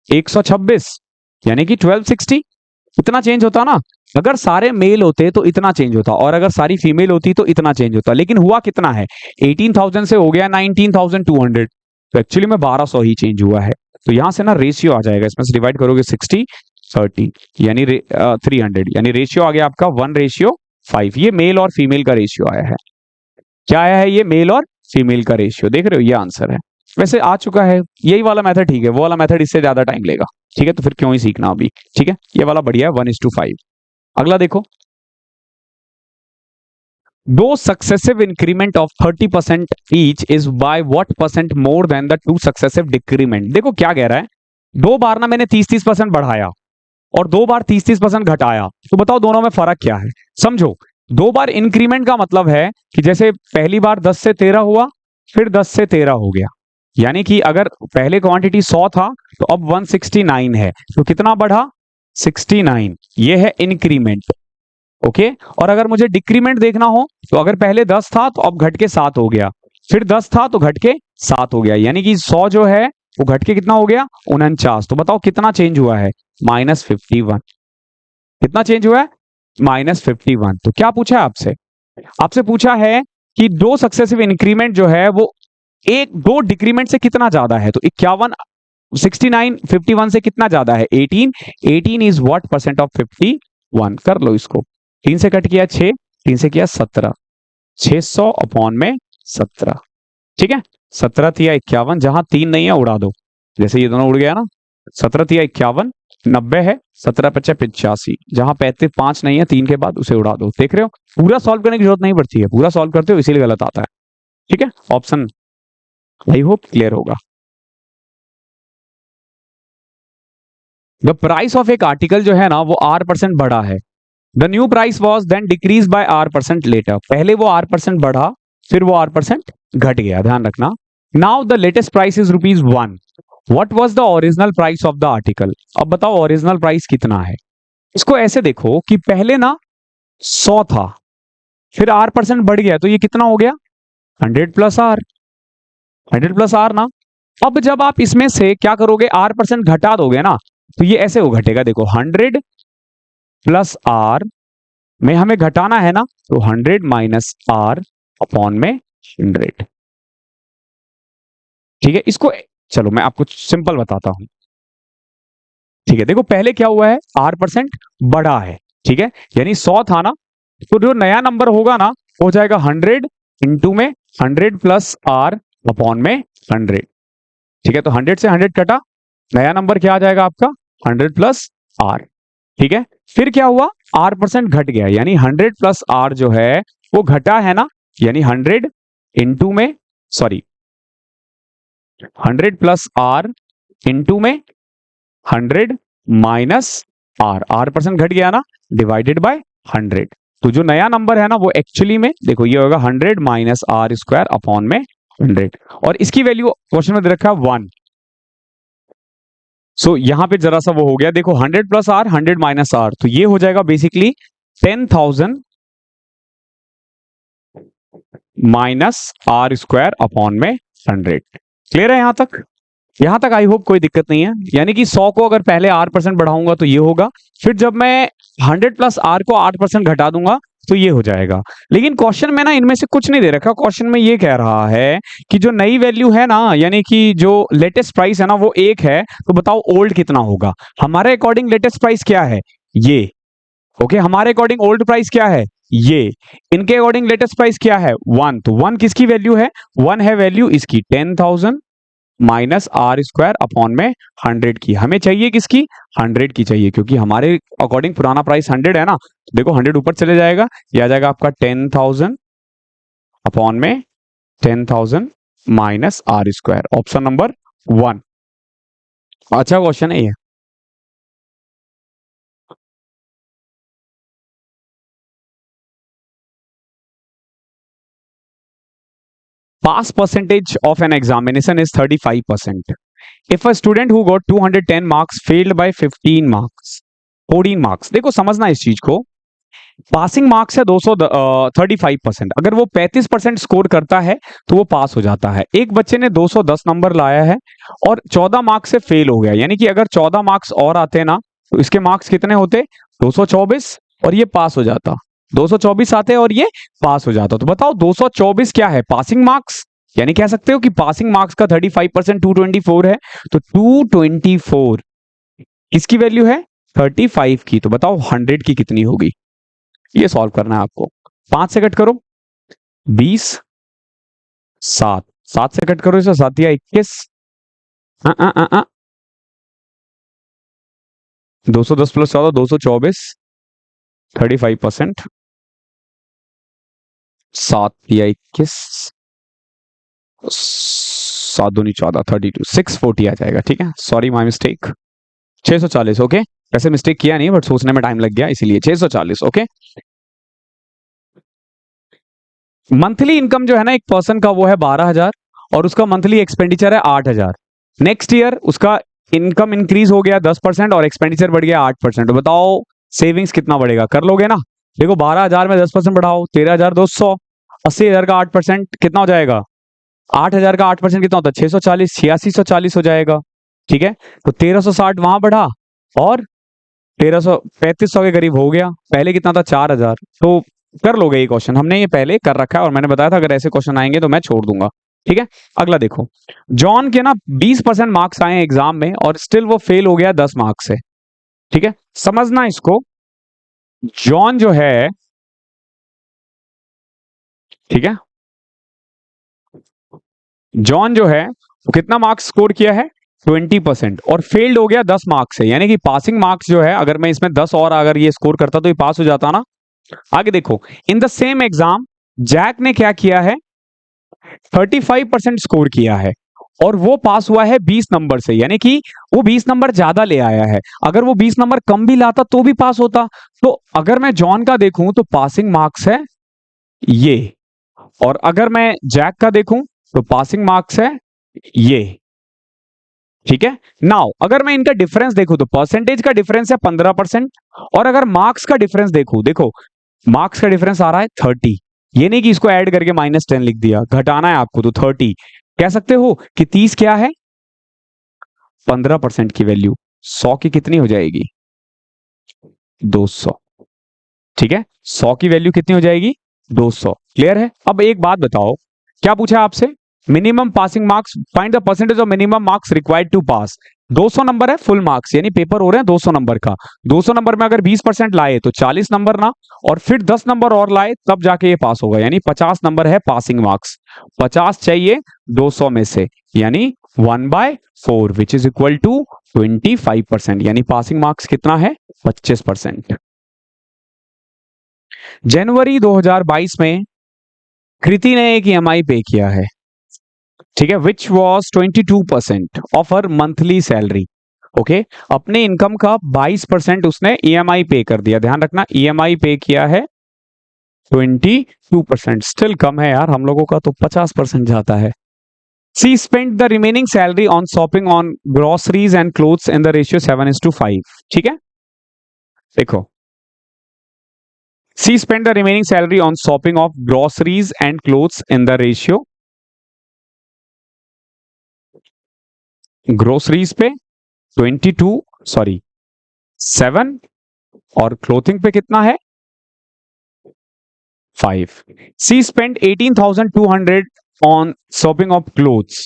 126, यानी कि 1260। इतना चेंज होता ना। अगर सारे मेल होते तो इतना चेंज होता, और अगर सारी फीमेल होती तो इतना चेंज होता। लेकिन हुआ कितना है? 18,000 से हो गया 19,200, तो एक्चुअली में 1200 ही चेंज हुआ है। तो यहां से ना रेशियो आ जाएगा, इसमें से डिवाइड करोगे 60/30 यानी 300, यानी रेशियो आ गया आपका 1:5। ये मेल और फीमेल का रेशियो आया है। क्या आया है? ये मेल और फीमेल का रेशियो। देख रहे हो, ये आंसर है। वैसे आ चुका है, यही वाला मेथड ठीक है, वो वाला मेथड इससे ज्यादा टाइम लेगा। ठीक है, तो फिर क्यों ही सीखना अभी। ठीक है, ये वाला बढ़िया है, 1:5। अगला देखो, दो successive increment of 30% each is by what percent more than the 2 successive decrement? देखो क्या कह रहा है, 2 बार ना मैंने 30-30% बढ़ाया और 2 बार 30-30% घटाया, तो बताओ दोनों में फर्क क्या है? समझो, 2 बार इंक्रीमेंट का मतलब है कि जैसे पहली बार 10 से 13 हुआ, फिर 10 से 13 हो गया, यानी कि अगर पहले क्वांटिटी 100 था तो अब 169 है, तो कितना बढ़ा? 69। ये है इंक्रीमेंट। ओके, और अगर मुझे डिक्रीमेंट देखना हो तो अगर पहले 10 था तो अब घट के 7 हो गया, फिर 10 था तो घट के 7 हो गया, यानी कि 100 जो है वो घट के कितना हो गया? 49। तो बताओ कितना चेंज हुआ है? -51। कितना चेंज हुआ है? -51। तो क्या पूछा है आपसे? आपसे पूछा है कि दो सक्सेसिव इंक्रीमेंट जो है वो एक दो डिक्रीमेंट से कितना ज्यादा है। तो 51 69 51 से कितना ज्यादा है? 18। 18 इज व्हाट परसेंट ऑफ 51? कर लो इसको। 3 से कट किया 6, 3 से किया 17, 600 अपॉन में 17। ठीक है, 17 तिया 51, जहां 3 नहीं है उड़ा दो, जैसे ये दोनों उड़ गया ना। 17 तिया 51, 90 है, 17 पच्चा 85, जहां 35 5 नहीं है 3 के बाद, उसे उड़ा दो। देख रहे हो, पूरा सॉल्व करने की जरूरत नहीं पड़ती है, पूरा सॉल्व करते हो इसीलिए गलत आता है। ठीक है, ऑप्शन आई होप क्लियर होगा। द प्राइस ऑफ एक आर्टिकल जो है ना वो R% बढ़ा है। The new price was then decrease by R% later. पहले वो R% बढ़ा, फिर वो R% घट गया, ध्यान रखना। Now the latest price is ₹1। What was the original price of the article? अब बताओ ओरिजिनल प्राइस कितना है। इसको ऐसे देखो कि पहले ना 100 था, फिर R% बढ़ गया, तो ये कितना हो गया? 100 प्लस R। 100 प्लस R ना। अब जब आप इसमें से क्या करोगे? R% घटा दोगे ना, तो ये ऐसे हो घटेगा। देखो 100 प्लस R में हमें घटाना है ना, तो 100 माइनस R अपॉन में 100। ठीक है, इसको चलो मैं आपको सिंपल बताता हूं। ठीक है, देखो पहले क्या हुआ है? R% बढ़ा है। ठीक है, यानी 100 था ना, तो जो नया नंबर होगा ना हो जाएगा 100 इंटू में 100 प्लस R अपॉन में 100। ठीक है, तो 100 से 100 कटा, नया नंबर क्या आ जाएगा आपका? 100 प्लस R। ठीक है, फिर क्या हुआ? R% घट गया, यानी 100 प्लस R जो है वो घटा है ना, यानी 100 इंटू में, सॉरी 100 प्लस R इंटू में 100 माइनस R। R% घट गया ना, डिवाइडेड बाय 100। तो जो नया नंबर है ना वो एक्चुअली में देखो ये होगा 100 माइनस R² अपॉन में 100, और इसकी वैल्यू क्वेश्चन में दे रखा है 1। सो यहां पे जरा सा वो हो गया, देखो 100 प्लस R 100 माइनस R, तो ये हो जाएगा बेसिकली 10,000 माइनस R² अपॉन में 100। क्लियर है यहां तक? यहां तक आई होप कोई दिक्कत नहीं है। यानी कि 100 को अगर पहले R% बढ़ाऊंगा तो ये होगा, फिर जब मैं 100 प्लस R को 8% घटा दूंगा तो ये हो जाएगा। लेकिन क्वेश्चन में ना इनमें से कुछ नहीं दे रखा। क्वेश्चन में ये कह रहा है कि जो नई वैल्यू है ना, यानी कि जो लेटेस्ट प्राइस है ना वो 1 है, तो बताओ ओल्ड कितना होगा? हमारे अकॉर्डिंग लेटेस्ट प्राइस क्या है? ये। ओके, हमारे अकॉर्डिंग ओल्ड प्राइस क्या है? ये। इनके अकॉर्डिंग लेटेस्ट प्राइस क्या है? 1। तो 1 किसकी वैल्यू है? 1 है वैल्यू इसकी 10,000 माइनस R² अपॉन में 100 की। हमें चाहिए किसकी? 100 की चाहिए, क्योंकि हमारे अकॉर्डिंग पुराना प्राइस 100 है ना। देखो 100 ऊपर चले जाएगा, ये आ जाएगा आपका 10,000 अपॉन में 10,000 माइनस R²। Option number 1। अच्छा क्वेश्चन है ये। Pass percentage of an examination is 35%. If a student who got 210 marks failed by 15 marks, 14 marks, देखो समझना इस चीज को। पासिंग मार्क्स है 235%। अगर वो 35% स्कोर करता है तो वो पास हो जाता है। एक बच्चे ने 210 नंबर लाया है और 14 मार्क्स से फेल हो गया, यानी कि अगर 14 मार्क्स और आते ना तो इसके मार्क्स कितने होते? 224, और ये पास हो जाता। 224 आते और ये पास हो जाता। तो बताओ 224 क्या है? Passing marks. यानी कह सकते हो कि पासिंग मार्क्स का 35% 224 है, तो 224 किसकी वैल्यू है? 35 की। तो बताओ 100 की कितनी होगी? ये सॉल्व करना है आपको। 5 से कट करो 20, 7 7 से कट करो इसे 7 या 21, 210 प्लस 14 224, 35%, 7 या 21, 7 दूनी 14, 32, 640 आ जाएगा। ठीक है, सॉरी माई मिस्टेक। 640। ओके, वैसे मिस्टेक किया नहीं बट सोचने में टाइम लग गया इसीलिए 640। ओके, मंथली इनकम जो है ना एक पर्सन का वो है 12,000, और उसका मंथली एक्सपेंडिचर है 8,000। नेक्स्ट ईयर उसका इनकम इंक्रीज हो गया 10% और एक्सपेंडिचर बढ़ गया 8%। तो बताओ सेविंग्स कितना बढ़ेगा, कर लोगे ना? देखो 12,000 में 10% बढ़ाओ 13,200, 80,000 का 8% कितना हो जाएगा? 8,000 का 8% कितना होता है? 640, 8640 हो जाएगा। ठीक है, तो 1360 वहां बढ़ा और 1300 3500 के करीब हो गया। पहले कितना था? 4,000। तो कर लोगे ये क्वेश्चन, हमने ये पहले कर रखा है और मैंने बताया था अगर ऐसे क्वेश्चन आएंगे तो मैं छोड़ दूंगा। ठीक है, अगला देखो। जॉन के ना 20% मार्क्स आए एग्जाम में और स्टिल वो फेल हो गया 10 मार्क्स से। ठीक है, समझना इसको। जॉन जो है, ठीक है, जॉन जो है वो कितना मार्क्स स्कोर किया है? 20% और फेल्ड हो गया 10 मार्क्स से। यानी कि पासिंग मार्क्स जो है, अगर मैं इसमें 10 और अगर ये स्कोर करता तो ये पास हो जाता ना। आगे देखो, in the same exam Jack ने क्या किया है? 35% स्कोर किया है और वो पास हुआ है 20 नंबर से। यानी कि वो 20 नंबर ज्यादा ले आया है। अगर वो 20 नंबर कम भी लाता तो भी पास होता। तो अगर मैं जॉन का देखूं तो पासिंग मार्क्स है ये, और अगर मैं जैक का देखूं तो पासिंग मार्क्स है ये। ठीक है, नाउ अगर मैं इनका डिफरेंस देखूं तो परसेंटेज का डिफरेंस है 15%। और अगर मार्क्स का डिफरेंस देखूं, देखो मार्क्स का डिफरेंस आ रहा है 30। ये नहीं कि इसको ऐड करके -10 लिख दिया, घटाना है आपको तो 30। कह सकते हो कि 30 क्या है? 15% की वैल्यू 100 की कितनी हो जाएगी? 200। ठीक है, 100 की वैल्यू कितनी हो जाएगी? 200। क्लियर है? अब एक बात बताओ, क्या पूछा आपसे? Minimum passing marks, find the percentage of minimum marks required to pass. 200 number है फुल मार्क्स, यानी पेपर हो रहे हैं 200 नंबर का। 200 नंबर में अगर 20% लाए तो 40 नंबर ना, और फिर 10 नंबर और लाए तब जाके ये पास होगा। यानी 50 नंबर है पासिंग मार्क्स। 50 चाहिए 200 में से, यानी 1/4 विच इज इक्वल टू 25%। यानी पासिंग मार्क्स कितना है? 25%। जनवरी 2022 में कृति ने एक ईएमआई पे किया है। ठीक है, which was 22% of her monthly salary. Okay, अपने इनकम का 22% उसने ईएमआई पे कर दिया। ध्यान रखना, ईएमआई पे किया है 22%। स्टिल कम है यार, हम लोगों का तो 50% जाता है। She spend the remaining salary on shopping on groceries and clothes in the ratio 7:5। ठीक है, देखो, she spent the remaining salary on shopping of groceries and clothes in the ratio, groceries पे 7 और क्लोथिंग पे कितना है? 5। she spent 18,200 on shopping of clothes।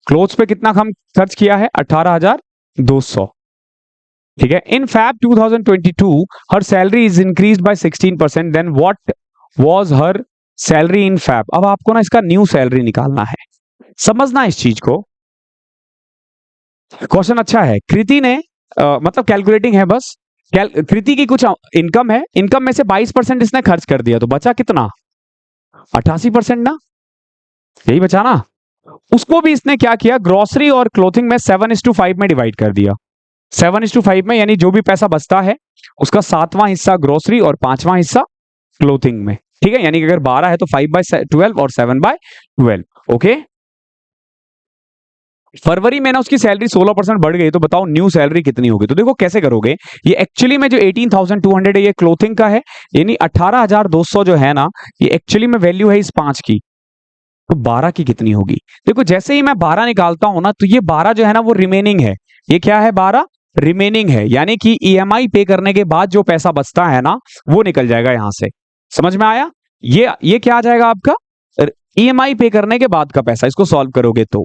Clothes पे कितना हम खर्च किया है? 18,200। ठीक है, in Feb 2022 her salary is increase by 16%। Then what was her salary in Feb? अब आपको ना इसका न्यू सैलरी निकालना है, समझना इस चीज को। क्वेश्चन अच्छा है। कृति ने मतलब कैलकुलेटिंग है बस। कृति की कुछ इनकम है, इनकम में से 22% इसने खर्च कर दिया, तो बचा कितना? 88% ना, यही बचा ना। उसको भी इसने क्या किया? ग्रोसरी और क्लोथिंग में 7:5 में डिवाइड कर दिया। 7:5 में, यानी जो भी पैसा बचता है उसका 7वां हिस्सा ग्रोसरी और 5वां हिस्सा क्लोथिंग में। ठीक है, यानी कि अगर 12 है तो 5/12 और 7/12। ओके, फरवरी में ना उसकी सैलरी 16% बढ़ गई, तो बताओ न्यू सैलरी कितनी होगी? तो देखो कैसे करोगे। ये एक्चुअली में जो 18,200 है ये क्लोथिंग का है, यानी 18,200 जो है ना, ये एक्चुअली में वैल्यू है इस 5 की। तो 12 की कितनी होगी? देखो जैसे ही मैं 12 निकालता हूं ना, तो ये 12 जो है ना वो रिमेनिंग है। ये क्या है? 12 रिमेनिंग है, यानी कि ईएमआई पे करने के बाद जो पैसा बचता है ना वो निकल जाएगा यहां से। समझ में आया? ये क्या आ जाएगा आपका? ईएमआई पे करने के बाद का पैसा। इसको सॉल्व करोगे तो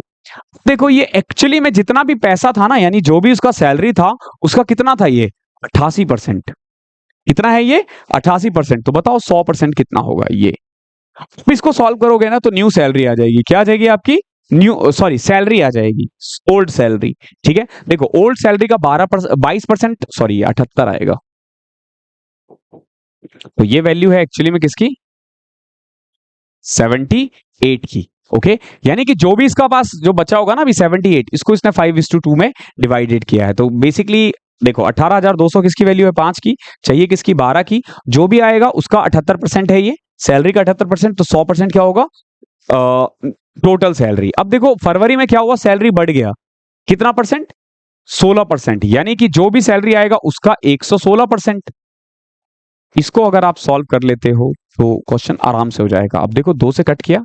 देखो ये एक्चुअली में जितना भी पैसा था ना, यानी जो भी उसका सैलरी था उसका कितना था? ये 88%। कितना है ये? 88%। तो बताओ 100% कितना होगा ये? इसको सॉल्व करोगे ना तो न्यू सैलरी आ जाएगी। क्या आ जाएगी आपकी? न्यू, सॉरी, सैलरी आ जाएगी, ओल्ड सैलरी। ठीक है, देखो ओल्ड सैलरी का 22%, सॉरी 78 आएगा। तो ये वैल्यू है एक्चुअली में किसकी? 78 की। ओके, यानी कि जो भी इसका पास जो बचा होगा ना अभी 78, इसको इसने 5:2 में डिवाइडेड किया है। तो बेसिकली देखो 18,200 किसकी वैल्यू है? 5 की। चाहिए किसकी? 12 की। जो भी आएगा उसका 78% है, ये सैलरी का 78%। तो 100% क्या होगा? Total salary. अब देखो फरवरी में क्या हुआ, सैलरी बढ़ गया कितना परसेंट, 16%, यानी कि जो भी सैलरी आएगा उसका 116%। इसको अगर आप सॉल्व कर लेते हो तो क्वेश्चन आराम से हो जाएगा। अब देखो 2 से कट किया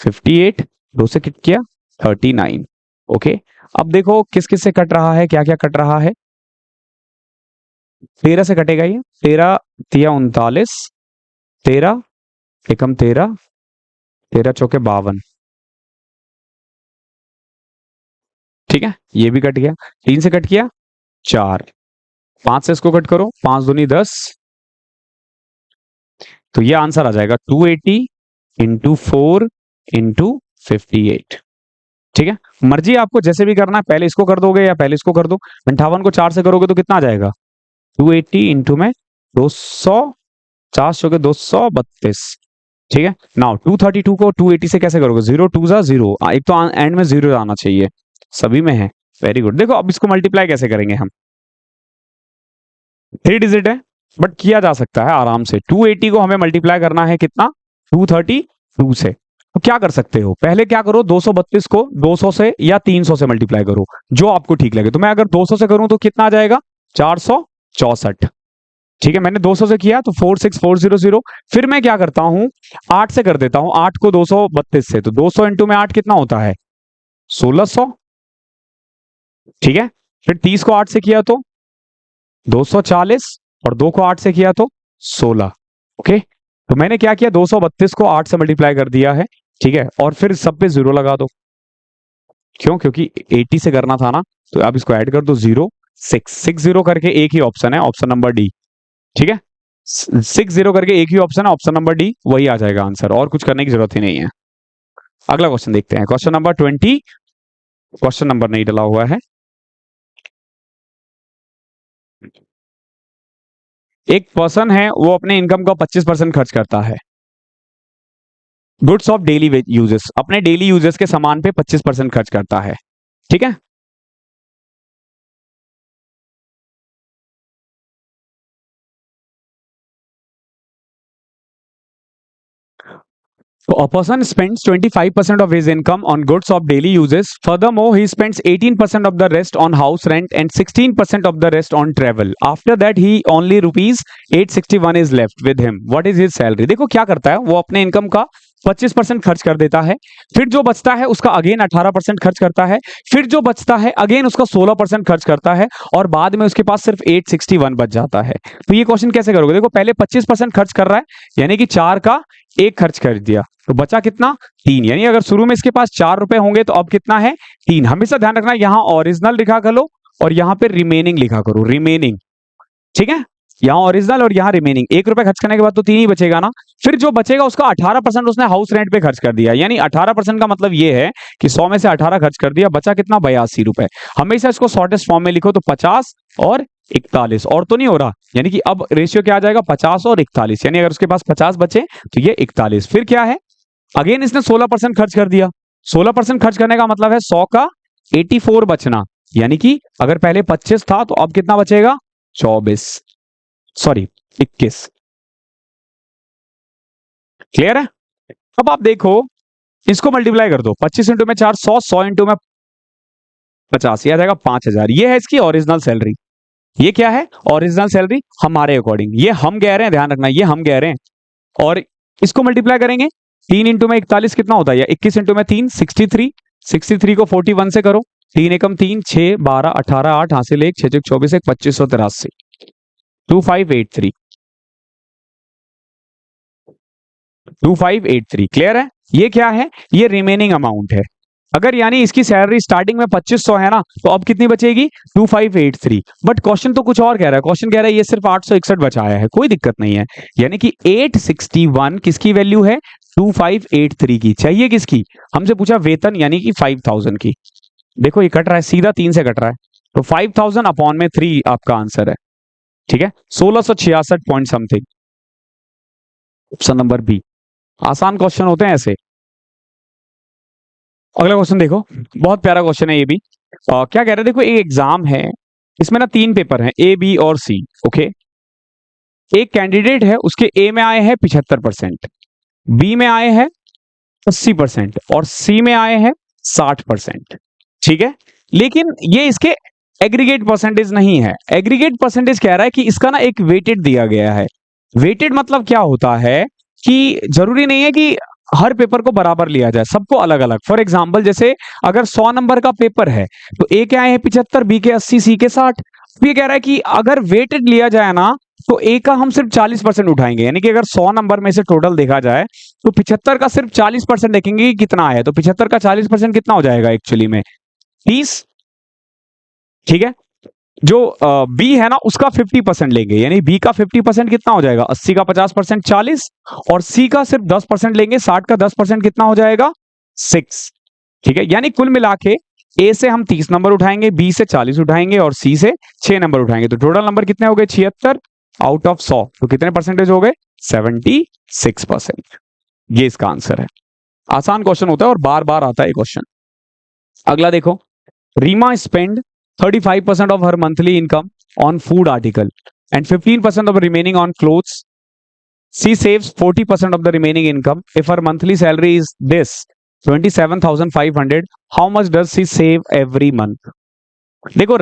58, 2 से कट किया 39। ओके, अब देखो किस किस से कट रहा है, क्या क्या कट रहा है। 13 से कटेगा ये, 13 तिया 39, 13 एकम 13, 13 चौके 52। ठीक है, ये भी कट गया। 3 से कट किया 4, 5 से इसको कट करो, 5 दूनी 10, तो ये आंसर आ जाएगा 280 इंटू 4 इंटू 58। ठीक है, मर्जी आपको जैसे भी करना है, पहले इसको कर दोगे या पहले इसको कर दो। 58 को 4 से करोगे तो कितना आ जाएगा, 280 इंटू में 200, 50 चौके 232। ठीक है, नाउ 232 को 280 से कैसे करोगे, 0 2 जा 0, एक तो एंड में 0 आना चाहिए, सभी में है। Very good. देखो अब इसको मल्टीप्लाई कैसे करेंगे हम, 3 डिजिट है बट किया जा सकता है आराम से। 280 को हमें मल्टीप्लाई करना है कितना, 232 से। तो क्या कर सकते हो, पहले क्या करो, 232 को 200 से या 300 से मल्टीप्लाई करो, जो आपको ठीक लगे। तो मैं अगर 200 से करूं तो कितना आ जाएगा, 464। ठीक है, मैंने 200 से किया तो 46400। फिर मैं क्या करता हूं, 8 से कर देता हूं, 8 को 232 से, तो 200 इंटू में 8 कितना होता है, 1600। ठीक है, फिर 30 को 8 से किया तो 240, और 2 को 8 से किया तो 16। ओके, तो मैंने क्या किया, 232 को 8 से मल्टीप्लाई कर दिया है। ठीक है, और फिर सब पे 0 लगा दो, क्यों, क्योंकि 80 से करना था ना, तो आप इसको ऐड कर दो, 0 6 0 करके एक ही ऑप्शन है, ऑप्शन नंबर डी। ठीक है, 6 0 करके एक ही ऑप्शन है, ऑप्शन नंबर डी, वही आ जाएगा आंसर, और कुछ करने की जरूरत ही नहीं है। अगला क्वेश्चन देखते हैं, क्वेश्चन नंबर 20, क्वेश्चन नंबर नहीं डला हुआ है। एक पर्सन है, वो अपने इनकम का 25% खर्च करता है गुड्स ऑफ डेली यूजेस, अपने डेली यूजेस के सामान पे 25% खर्च करता है। ठीक है, so a person spends 25% of his income on goods of daily uses. Furthermore, he spends 18% of the rest on house rent and 16% of the rest on travel. After that, he only rupees 861 is left with him. What is his salary? देखो क्या करता है, वो अपने income का 25% खर्च कर देता है, फिर जो बचता है उसका अगेन 18% खर्च करता है, फिर जो बचता है अगेन उसका 16% खर्च करता है, और बाद में उसके पास सिर्फ 861 बच जाता है। तो ये क्वेश्चन कैसे करोगे, देखो पहले 25% खर्च कर रहा है, यानी कि 4 का 1 खर्च कर दिया, तो बचा कितना, 3। यानी अगर शुरू में इसके पास 4 रुपए होंगे तो अब कितना है, 3। हमेशा ध्यान रखना, यहां ओरिजिनल लिखा करो और यहां पे रिमेनिंग लिखा करो, रिमेनिंग। ठीक है, यहाँ ओरिजिनल और यहाँ रिमेनिंग। 1 रुपए खर्च करने के बाद तो 3 ही बचेगा ना, फिर जो बचेगा उसका 18% उसने हाउस रेंट पे खर्च कर दिया, यानी 18% का मतलब ये है कि 100 में से 18 खर्च कर दिया, बचा कितना, 82 रुपए। हमेशा इसको शॉर्टेस्ट फॉर्म में लिखो, तो 50 और 41, और तो नहीं हो रहा, यानी कि अब रेशियो क्या आ जाएगा, 50 और 41, यानी अगर उसके पास 50 बचे तो ये 41। फिर क्या है, अगेन इसने 16% खर्च कर दिया। 16% खर्च करने का मतलब है 100 का 84 बचना, यानी कि अगर पहले 25 था तो अब कितना बचेगा, 24, सॉरी 21। क्लियर है, अब आप देखो इसको मल्टीप्लाई कर दो, 25 इंटू में 4 100, 100 इंटू में 50, यह आ जाएगा 5000। ये है इसकी ओरिजिनल सैलरी। ये क्या है, ओरिजिनल सैलरी हमारे अकॉर्डिंग, ये हम कह रहे हैं, ध्यान रखना, ये हम कह रहे हैं। और इसको मल्टीप्लाई करेंगे, 3 इंटू में 41 कितना होता है, या 21 इंटू में 3 63, 63 को 41 से करो, 3 एकम 3 6 12 18 8 हासिल 1 6 24 1 2583, 2583, 2583। क्लियर है, ये क्या है, ये रिमेनिंग अमाउंट है। अगर यानी इसकी सैलरी स्टार्टिंग में 2500 है ना, तो अब कितनी बचेगी, 2583। बट क्वेश्चन तो कुछ और कह रहा है, क्वेश्चन कह रहा है ये सिर्फ 861 बचाया है, कोई दिक्कत नहीं है, यानी कि 861 किसकी वैल्यू है, 2583 की। चाहिए किसकी, हमसे पूछा वेतन, यानी कि 5000 की। देखो ये कट रहा है, सीधा 3 से कट रहा है, तो 5000 अपॉन में 3 आपका आंसर है। ठीक है, 1666 point something, option number B. आसान क्वेश्चन होते हैं ऐसे। अगला क्वेश्चन देखो, बहुत प्यारा क्वेश्चन है ये भी। क्या कह रहे हैं, देखो एक एग्जाम है, इसमें ना 3 पेपर हैं, ए बी और सी। ओके, एक कैंडिडेट है, उसके ए में आए हैं 75%, बी में आए हैं 80% और सी में आए हैं 60%। ठीक है, लेकिन ये इसके एग्रीगेट परसेंटेज नहीं है। एग्रीगेट परसेंटेज कह रहा है कि इसका ना एक वेटेड दिया गया है। वेटेड मतलब क्या होता है कि जरूरी नहीं है कि हर पेपर को बराबर लिया जाए, सबको अलग अलग। फॉर एग्जाम्पल जैसे अगर 100 नंबर का पेपर है तो ए के आए हैं 75, बी के 80, सी के 60। ये कह रहा है कि अगर वेटेड लिया जाए ना तो ए का हम सिर्फ 40% उठाएंगे, यानी कि अगर 100 नंबर में से टोटल देखा जाए तो 75 का सिर्फ 40% देखेंगे कि कितना आया। तो 75 का 40% कितना हो जाएगा एक्चुअली में 30। ठीक है, जो बी है ना उसका 50% लेंगे, यानी बी का 50% कितना हो जाएगा 80 का 50% 40, और सी का सिर्फ 10% लेंगे, 60 का 10% कितना हो जाएगा 6। ठीक है, यानी कुल मिला के ए से हम 30 नंबर उठाएंगे, बी से 40 उठाएंगे और सी से 6 नंबर उठाएंगे। तो टोटल नंबर कितने हो गए 76 आउट ऑफ 100। तो कितने परसेंटेज हो गए 76%। ये इसका आंसर है। आसान क्वेश्चन होता है और बार बार आता है क्वेश्चन। अगला देखो, Reema spend 35% of her monthly income on food article and 15% of the remaining on clothes. She saves 40% of the remaining income. If her monthly salary is this 27,500, how much does she save every month? देखो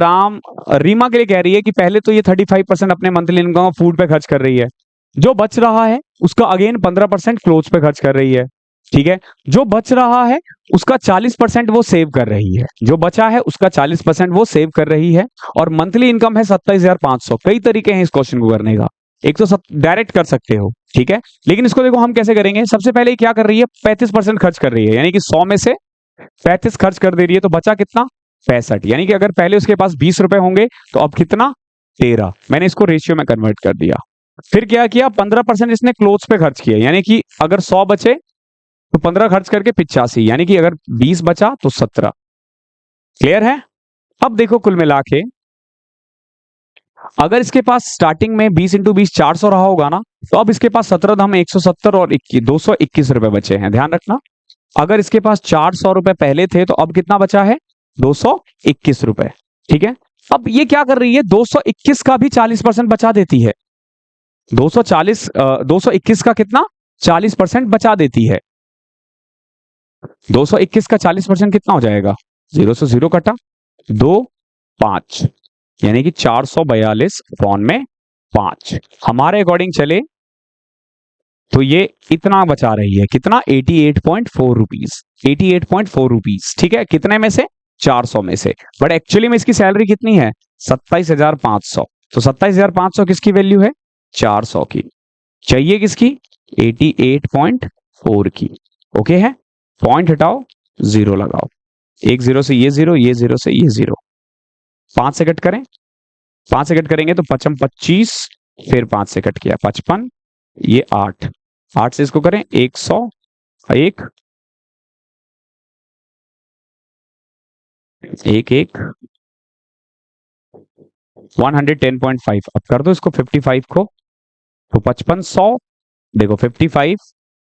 रीमा के लिए कह रही है कि पहले तो ये 35% अपने मंथली इनकम फूड पे खर्च कर रही है, जो बच रहा है उसका अगेन 15% क्लोथ्स पे खर्च कर रही है। ठीक है, जो बच रहा है उसका 40% वो सेव कर रही है, जो बचा है उसका 40% वो सेव कर रही है, और मंथली इनकम है 27,500। कई तरीके हैं इस क्वेश्चन को करने का, एक तो डायरेक्ट कर सकते हो, ठीक है, लेकिन इसको देखो हम कैसे करेंगे। सबसे पहले क्या कर रही है 35% खर्च कर रही है, यानी कि 100 में से 35 खर्च कर दे रही है, तो बचा कितना 65। यानी कि अगर पहले उसके पास 20 रुपए होंगे तो अब कितना 13। मैंने इसको रेशियो में कन्वर्ट कर दिया। फिर क्या किया 15% इसने क्लोथ्स पे खर्च किया, यानी कि अगर 100 बचे तो 15 खर्च करके 85, यानी कि अगर 20 बचा तो 17। क्लियर है। अब देखो कुल मिला के अगर इसके पास स्टार्टिंग में 20 इंटू 20 400 रहा होगा ना, तो अब इसके पास 17 धाम 170 और 221 रुपए बचे हैं। ध्यान रखना, अगर इसके पास 400 रुपए पहले थे तो अब कितना बचा है 221 रुपए। ठीक है, अब ये क्या कर रही है 221 का भी 40% बचा देती है। 221 का कितना 40% बचा देती है। 221 का 40% कितना हो जाएगा, 0 से 0 कटा 2 5, यानी कि 442 अपॉन में 5। हमारे अकॉर्डिंग चले तो ये इतना बचा रही है, कितना 88.4 रुपीज, 88.4 रुपीज। ठीक है, कितने में से 400 में से, बट एक्चुअली में इसकी सैलरी कितनी है 27,500। तो 27,500 किसकी वैल्यू है 400 की, चाहिए किसकी 88.4 की। ओके है, पॉइंट हटाओ 0 लगाओ, एक 0 से ये 0, ये 0 से ये 0, 5 से कट करें, 5 से कट करेंगे तो 55 25, फिर 5 से कट किया 55, ये 8, 8 से इसको करें 100 1 1 1 110.5। अब कर दो इसको 55 को तो 5500, देखो 55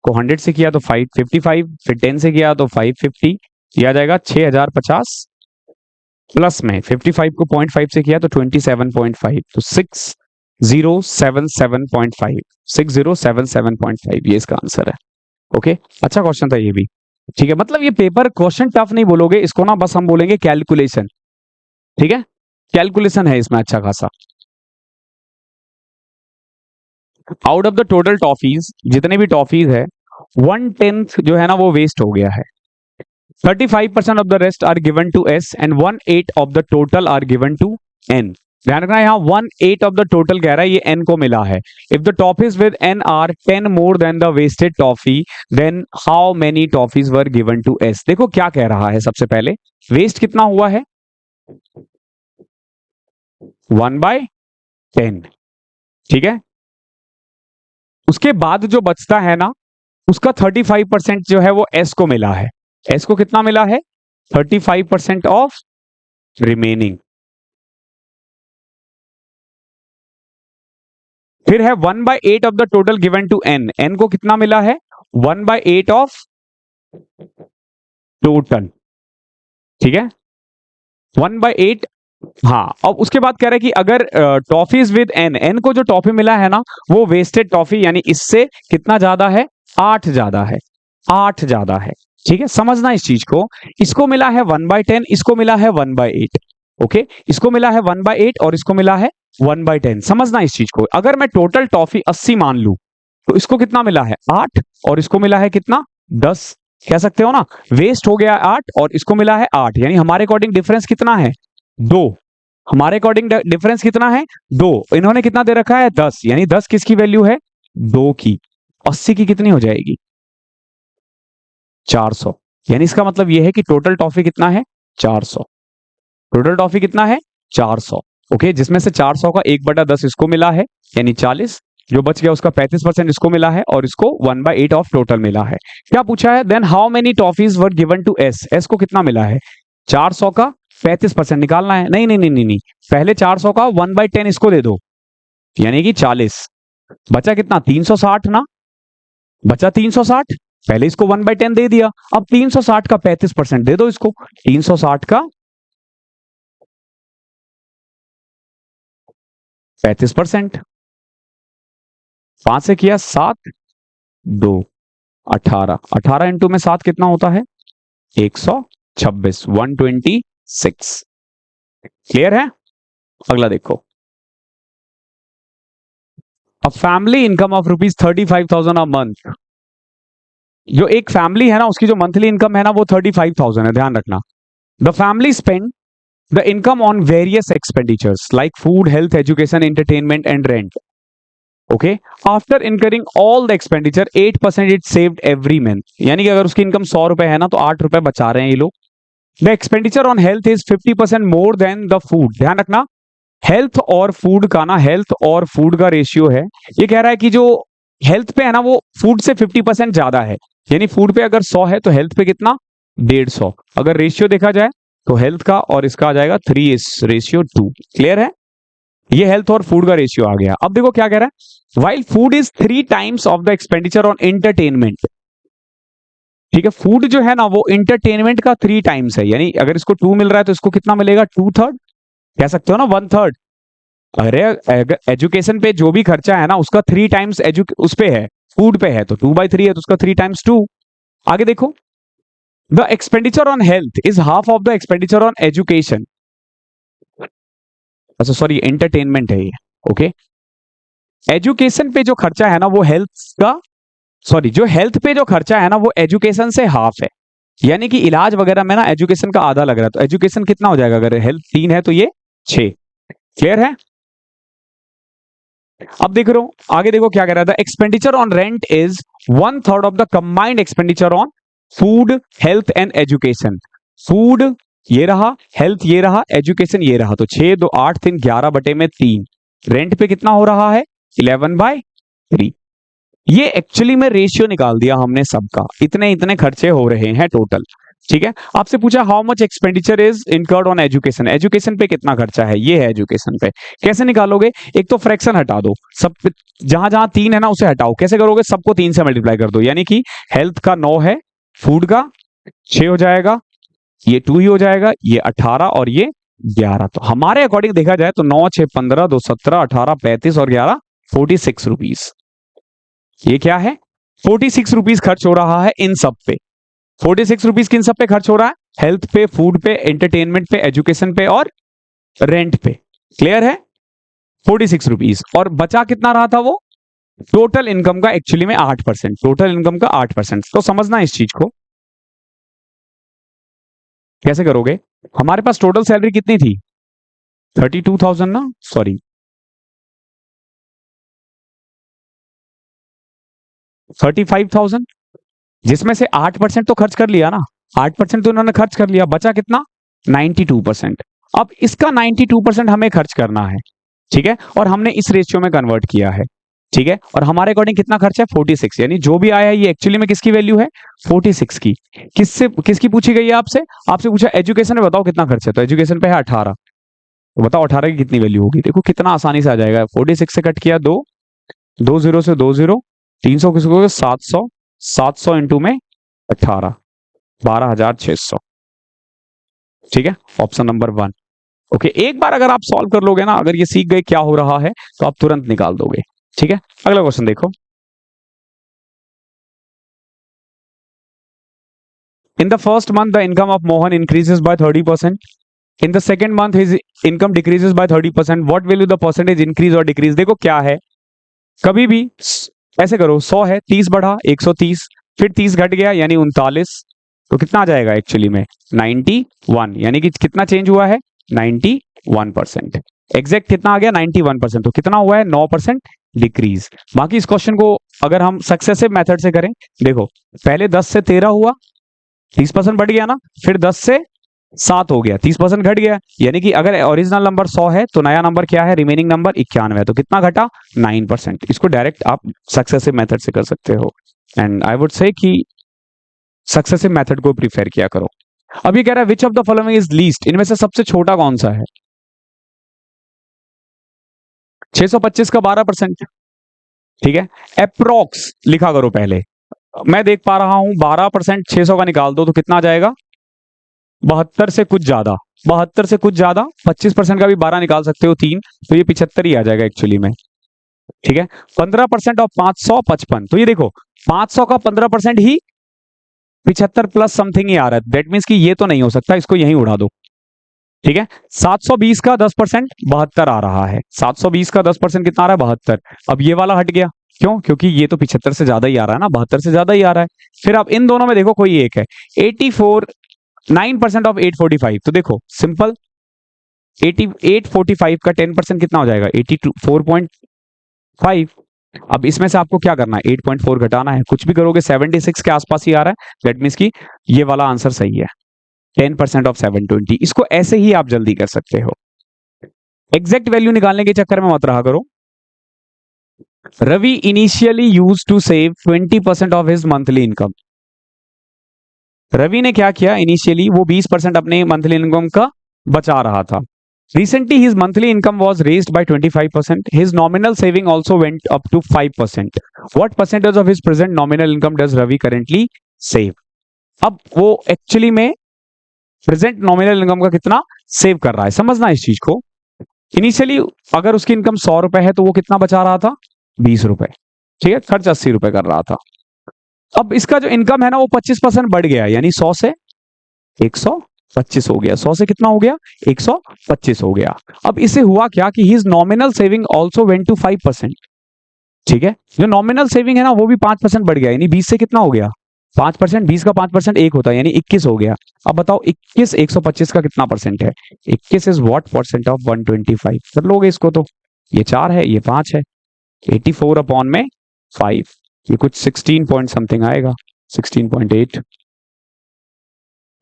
को 100 से किया तो 555, फिर 10 से किया तो 550, ये आ जाएगा 6050, प्लस में 55 को 0.5 से किया तो 27.5, तो 6077.5, 6077.5 ये इसका आंसर है। ओके, अच्छा क्वेश्चन था ये भी। ठीक है, मतलब ये पेपर क्वेश्चन टफ नहीं बोलोगे इसको ना, बस हम बोलेंगे कैलकुलेशन। ठीक है, कैलकुलेशन है इसमें अच्छा खासा। Out of the total toffees, जितने भी टॉफीज है 1/10 जो है ना वो वेस्ट हो गया है। 35% of the rest are given to S and 1/8 of the total are given to N. ध्यान रखना यहाँ 1/8 of the total कह रहा है, ये N को मिला है। If the toffees with N are 10 more than the wasted toffee, then how many toffees were given to S? देखो क्या कह रहा है, सबसे पहले वेस्ट कितना हुआ है 1/10। ठीक है, उसके बाद जो बचता है ना उसका 35% जो है वो S को मिला है। S को कितना मिला है 35% ऑफ रिमेनिंग। फिर है 1/8 of the total given to N, N को कितना मिला है 1/8 ऑफ टोटल। ठीक है, 1/8। हाँ, अब उसके बाद कह रहा है कि अगर टॉफीज विद N, N को जो टॉफी मिला है ना वो वेस्टेड टॉफी, यानी इससे कितना ज्यादा है 8 ज्यादा है। 8 ज्यादा है। ठीक है, समझना इस चीज को। इसको मिला है 1/10, इसको मिला है 1/8। ओके, इसको मिला है 1/8 और इसको मिला है 1/10। समझना इस चीज को। अगर मैं टोटल टॉफी 80 मान लू तो इसको कितना मिला है 8 और इसको मिला है कितना 10। कह सकते हो ना, वेस्ट हो गया 8 और इसको मिला है 8, यानी हमारे अकॉर्डिंग डिफरेंस कितना है 2। हमारे अकॉर्डिंग डिफरेंस कितना है 2। इन्होंने कितना दे रखा है 10, यानी 10 किसकी वैल्यू है 2 की। 80 की कितनी हो जाएगी 400। यानी इसका मतलब यह है कि टोटल टॉफी कितना है 400। टोटल टॉफी कितना है 400। ओके, जिसमें से 400 का 1/10 इसको मिला है यानी 40, जो बच गया उसका 35% इसको मिला है और इसको 1/8 ऑफ टोटल मिला है। क्या पूछा है, then how many toffees were given to S. S को कितना मिला है 400 का 35% निकालना है। नहीं नहीं नहीं नहीं नहीं, पहले 400 का 1/10 इसको दे दो यानी कि 40। बचा कितना 360 ना, बचा 360। पहले इसको 1/10 दे दिया, अब 360 का 35% दे दो इसको। 360 का 35%, 5 से किया 7, 2, 18। 18 इंटू में 7 कितना होता है 126, 126। क्लियर है। अगला देखो, a family income of ₹35,000 a month. जो एक फैमिली है ना उसकी जो मंथली इनकम है ना वो 35,000 है, ध्यान रखना। The family spend the income on various expenditures like food, health, education, entertainment and rent. Okay, after incurring all the expenditure 8% it saved every month। यानी कि अगर उसकी इनकम 100 रुपए है ना तो 8 रुपए बचा रहे हैं ये लोग। The expenditure on health is 50% more than the food। ध्यान रखना, हेल्थ और फूड का ना, हेल्थ और फूड का रेशियो है। ये कह रहा है कि जो हेल्थ पे है ना वो फूड से 50% ज्यादा है। यानी फूड पे अगर 100 है तो हेल्थ पे कितना 150। अगर रेशियो देखा जाए तो हेल्थ का और इसका आ जाएगा 3:2। क्लियर है, ये हेल्थ और फूड का रेशियो आ गया। अब देखो क्या कह रहा है, while food is 3 times of the expenditure on entertainment. ठीक है, फूड जो है ना वो एंटरटेनमेंट का 3 टाइम्स है। यानी अगर इसको 2 मिल रहा है तो इसको कितना मिलेगा 2/3, कह सकते हो ना 1/3। अरे एजुकेशन पे जो भी खर्चा है ना उसका 3 टाइम्स उस पे है, फूड पे है, तो 2/3 है तो उसका 3 × 2। आगे देखो, the expenditure on health is half of the expenditure on education. अच्छा सॉरी, एंटरटेनमेंट है ये। ओके, एजुकेशन पे जो खर्चा है ना वो हेल्थ का, सॉरी जो हेल्थ पे जो खर्चा है ना वो एजुकेशन से हाफ है। यानी कि इलाज वगैरह में ना एजुकेशन का आधा लग रहा है, तो एजुकेशन कितना हो जाएगा, अगर हेल्थ 3 है तो ये 6। क्लियर है। अब देख रहे हो आगे, देखो क्या कह रहा था, expenditure on rent is 1/3 of the combined expenditure on food, health and education. Food ये रहा, हेल्थ ये रहा, एजुकेशन ये रहा, तो 6, 2, 8, 3, 11/3। रेंट पे कितना हो रहा है 11/3। ये एक्चुअली में रेशियो निकाल दिया हमने सबका, इतने इतने खर्चे हो रहे हैं टोटल। ठीक है, आपसे पूछा how much expenditure is incurred on education. Education पे कितना खर्चा है, ये है एजुकेशन पे। कैसे निकालोगे, एक तो फ्रैक्शन हटा दो, सब जहां जहां 3 है ना उसे हटाओ। कैसे करोगे, सबको 3 से मल्टीप्लाई कर दो। यानी कि हेल्थ का 9 है, फूड का 6 हो जाएगा, ये 2 ही हो जाएगा, ये 18 और ये 11। तो हमारे अकॉर्डिंग देखा जाए तो 9, 6, 15, 2, 17, 18, 35 और 11 46 रुपीज। ये क्या है 46 रुपीज खर्च हो रहा है इन सब पे। 46 रुपीज किन सब पे खर्च हो रहा है, हेल्थ पे, फूड पे, एंटरटेनमेंट पे, एजुकेशन पे और रेंट पे। क्लियर है, 46 रुपीज। और बचा कितना रहा था वो टोटल इनकम का, एक्चुअली में 8%, टोटल इनकम का 8%। तो समझना इस चीज को कैसे करोगे। हमारे पास टोटल सैलरी कितनी थी 32,000 ना, सॉरी 35,000, जिसमें से 8% तो खर्च कर लिया ना, 8% तो इन्होंने खर्च कर लिया, बचा कितना 92%। अब इसका 92% हमें खर्च करना है। ठीक है, और हमने इस रेशियो में कन्वर्ट किया है। ठीक है, और हमारे अकॉर्डिंग कितना खर्च है 46। यानी जो भी आया है ये एक्चुअली में किसकी वैल्यू है 46 की। किससे किसकी पूछी गई है आपसे, आपसे पूछा एजुकेशन में बताओ कितना खर्च है, तो एजुकेशन पे है 18। तो बताओ 18 की कितनी वैल्यू होगी। देखो कितना आसानी से आ जाएगा, 46 से कट किया 2, 2 0 से 2 0, 300 किसको 700, 700 इंटू में 18, 12,600। ठीक है, ऑप्शन नंबर 1। ओके, एक बार अगर आप सॉल्व कर लोगे ना, अगर ये सीख गए क्या हो रहा है तो आप तुरंत निकाल दोगे। ठीक है, अगला क्वेश्चन देखो। In the first month, the income of Mohan increases by 30%. In the second month, his income decreases by 30%. What will be the percentage increase or decrease? देखो क्या है, कभी भी ऐसे करो, 100 है, 30 बढ़ा 130, फिर 30 घट गया यानी 39, तो कितना आ जाएगा एक्चुअली में 91, यानी कि कितना चेंज हुआ है 91%। एग्जैक्ट कितना आ गया 91%, तो कितना हुआ है 9% डिक्रीज। बाकी इस क्वेश्चन को अगर हम सक्सेसिव मेथड से करें, देखो पहले 10 से 13 हुआ, 30% बढ़ गया ना, फिर 10 से 7 हो गया, 30% घट गया, यानी कि अगर ओरिजिनल नंबर 100 है तो नया नंबर क्या है, रिमेनिंग नंबर 91 है, तो कितना घटा 9%। इसको डायरेक्ट आप सक्सेसिव मेथड से कर सकते हो, एंड आई वुड से कि सक्सेसिव मेथड को प्रीफर किया करो। अब ये कह रहा है which of the following is least, इनमें से सबसे छोटा कौन सा है? 625 का 12%, ठीक है। अप्रोक्स लिखा करो पहले, मैं देख पा रहा हूं 12% 600 का निकाल दो तो कितना आ जाएगा 72 से कुछ ज्यादा, 72 से कुछ ज्यादा, 25% का भी 12 निकाल सकते हो 3, तो ये 75 ही आ जाएगा एक्चुअली में, ठीक है। 15% ऑफ 555, तो ये देखो 500 का 15% ही 75 प्लस समथिंग ही आ रहा है, दैट मीन्स कि ये तो नहीं हो सकता, इसको यहीं उड़ा दो, ठीक है। 720 का 10% 72 आ रहा है, 720 का 10% कितना आ रहा है 72। अब ये वाला हट गया, क्यों? क्योंकि ये तो 75 से ज्यादा ही आ रहा है ना, 72 से ज्यादा ही आ रहा है। फिर अब इन दोनों में देखो कोई एक है, 84 9% ऑफ 845, तो देखो सिंपल 845 का 10% कितना हो जाएगा 84.5। अब इसमें से आपको क्या करना है 8.4 घटाना है, कुछ भी करोगे 76 के आसपास ही आ रहा है, दैट मीन्स कि ये वाला आंसर सही है, 10% ऑफ 720। इसको ऐसे ही आप जल्दी कर सकते हो, एग्जैक्ट वैल्यू निकालने के चक्कर में मत रहा करो। Ravi initially use to save 20% of his monthly income. Ravi ने क्या किया, इनिशियली वो 20% अपने मंथली इनकम का बचा रहा था। Recently, his monthly income was raised by 25%. His nominal saving also went up to 5%. What percentage of his present nominal income does Ravi currently save? अब वो एक्चुअली में प्रेजेंट नॉमिनल इनकम का कितना save कर रहा है, समझना इस चीज को। इनिशियली अगर उसकी इनकम 100 रुपए है तो वो कितना बचा रहा था 20 रुपए, ठीक है, खर्च 80 रुपए कर रहा था। अब इसका जो इनकम है ना वो 25% बढ़ गया, यानी 100 से 125 हो गया, 100 से कितना हो गया 125 हो गया। अब इसे हुआ क्या कि his nominal saving also went to 5%, ठीक है, जो नॉमिनल सेविंग है ना वो भी 5% बढ़ गया, यानी 20 से कितना हो गया 5%, 20 का 5% 1 होता है, यानी 21 हो गया। अब बताओ 21 125 का कितना परसेंट है, 21 इज व्हाट परसेंट ऑफ 125, कर लोगे इसको, तो ये 4 है ये 5 है, 84 अपॉन में 5, ये कुछ 16 पॉइंट समथिंग आएगा, 16.8।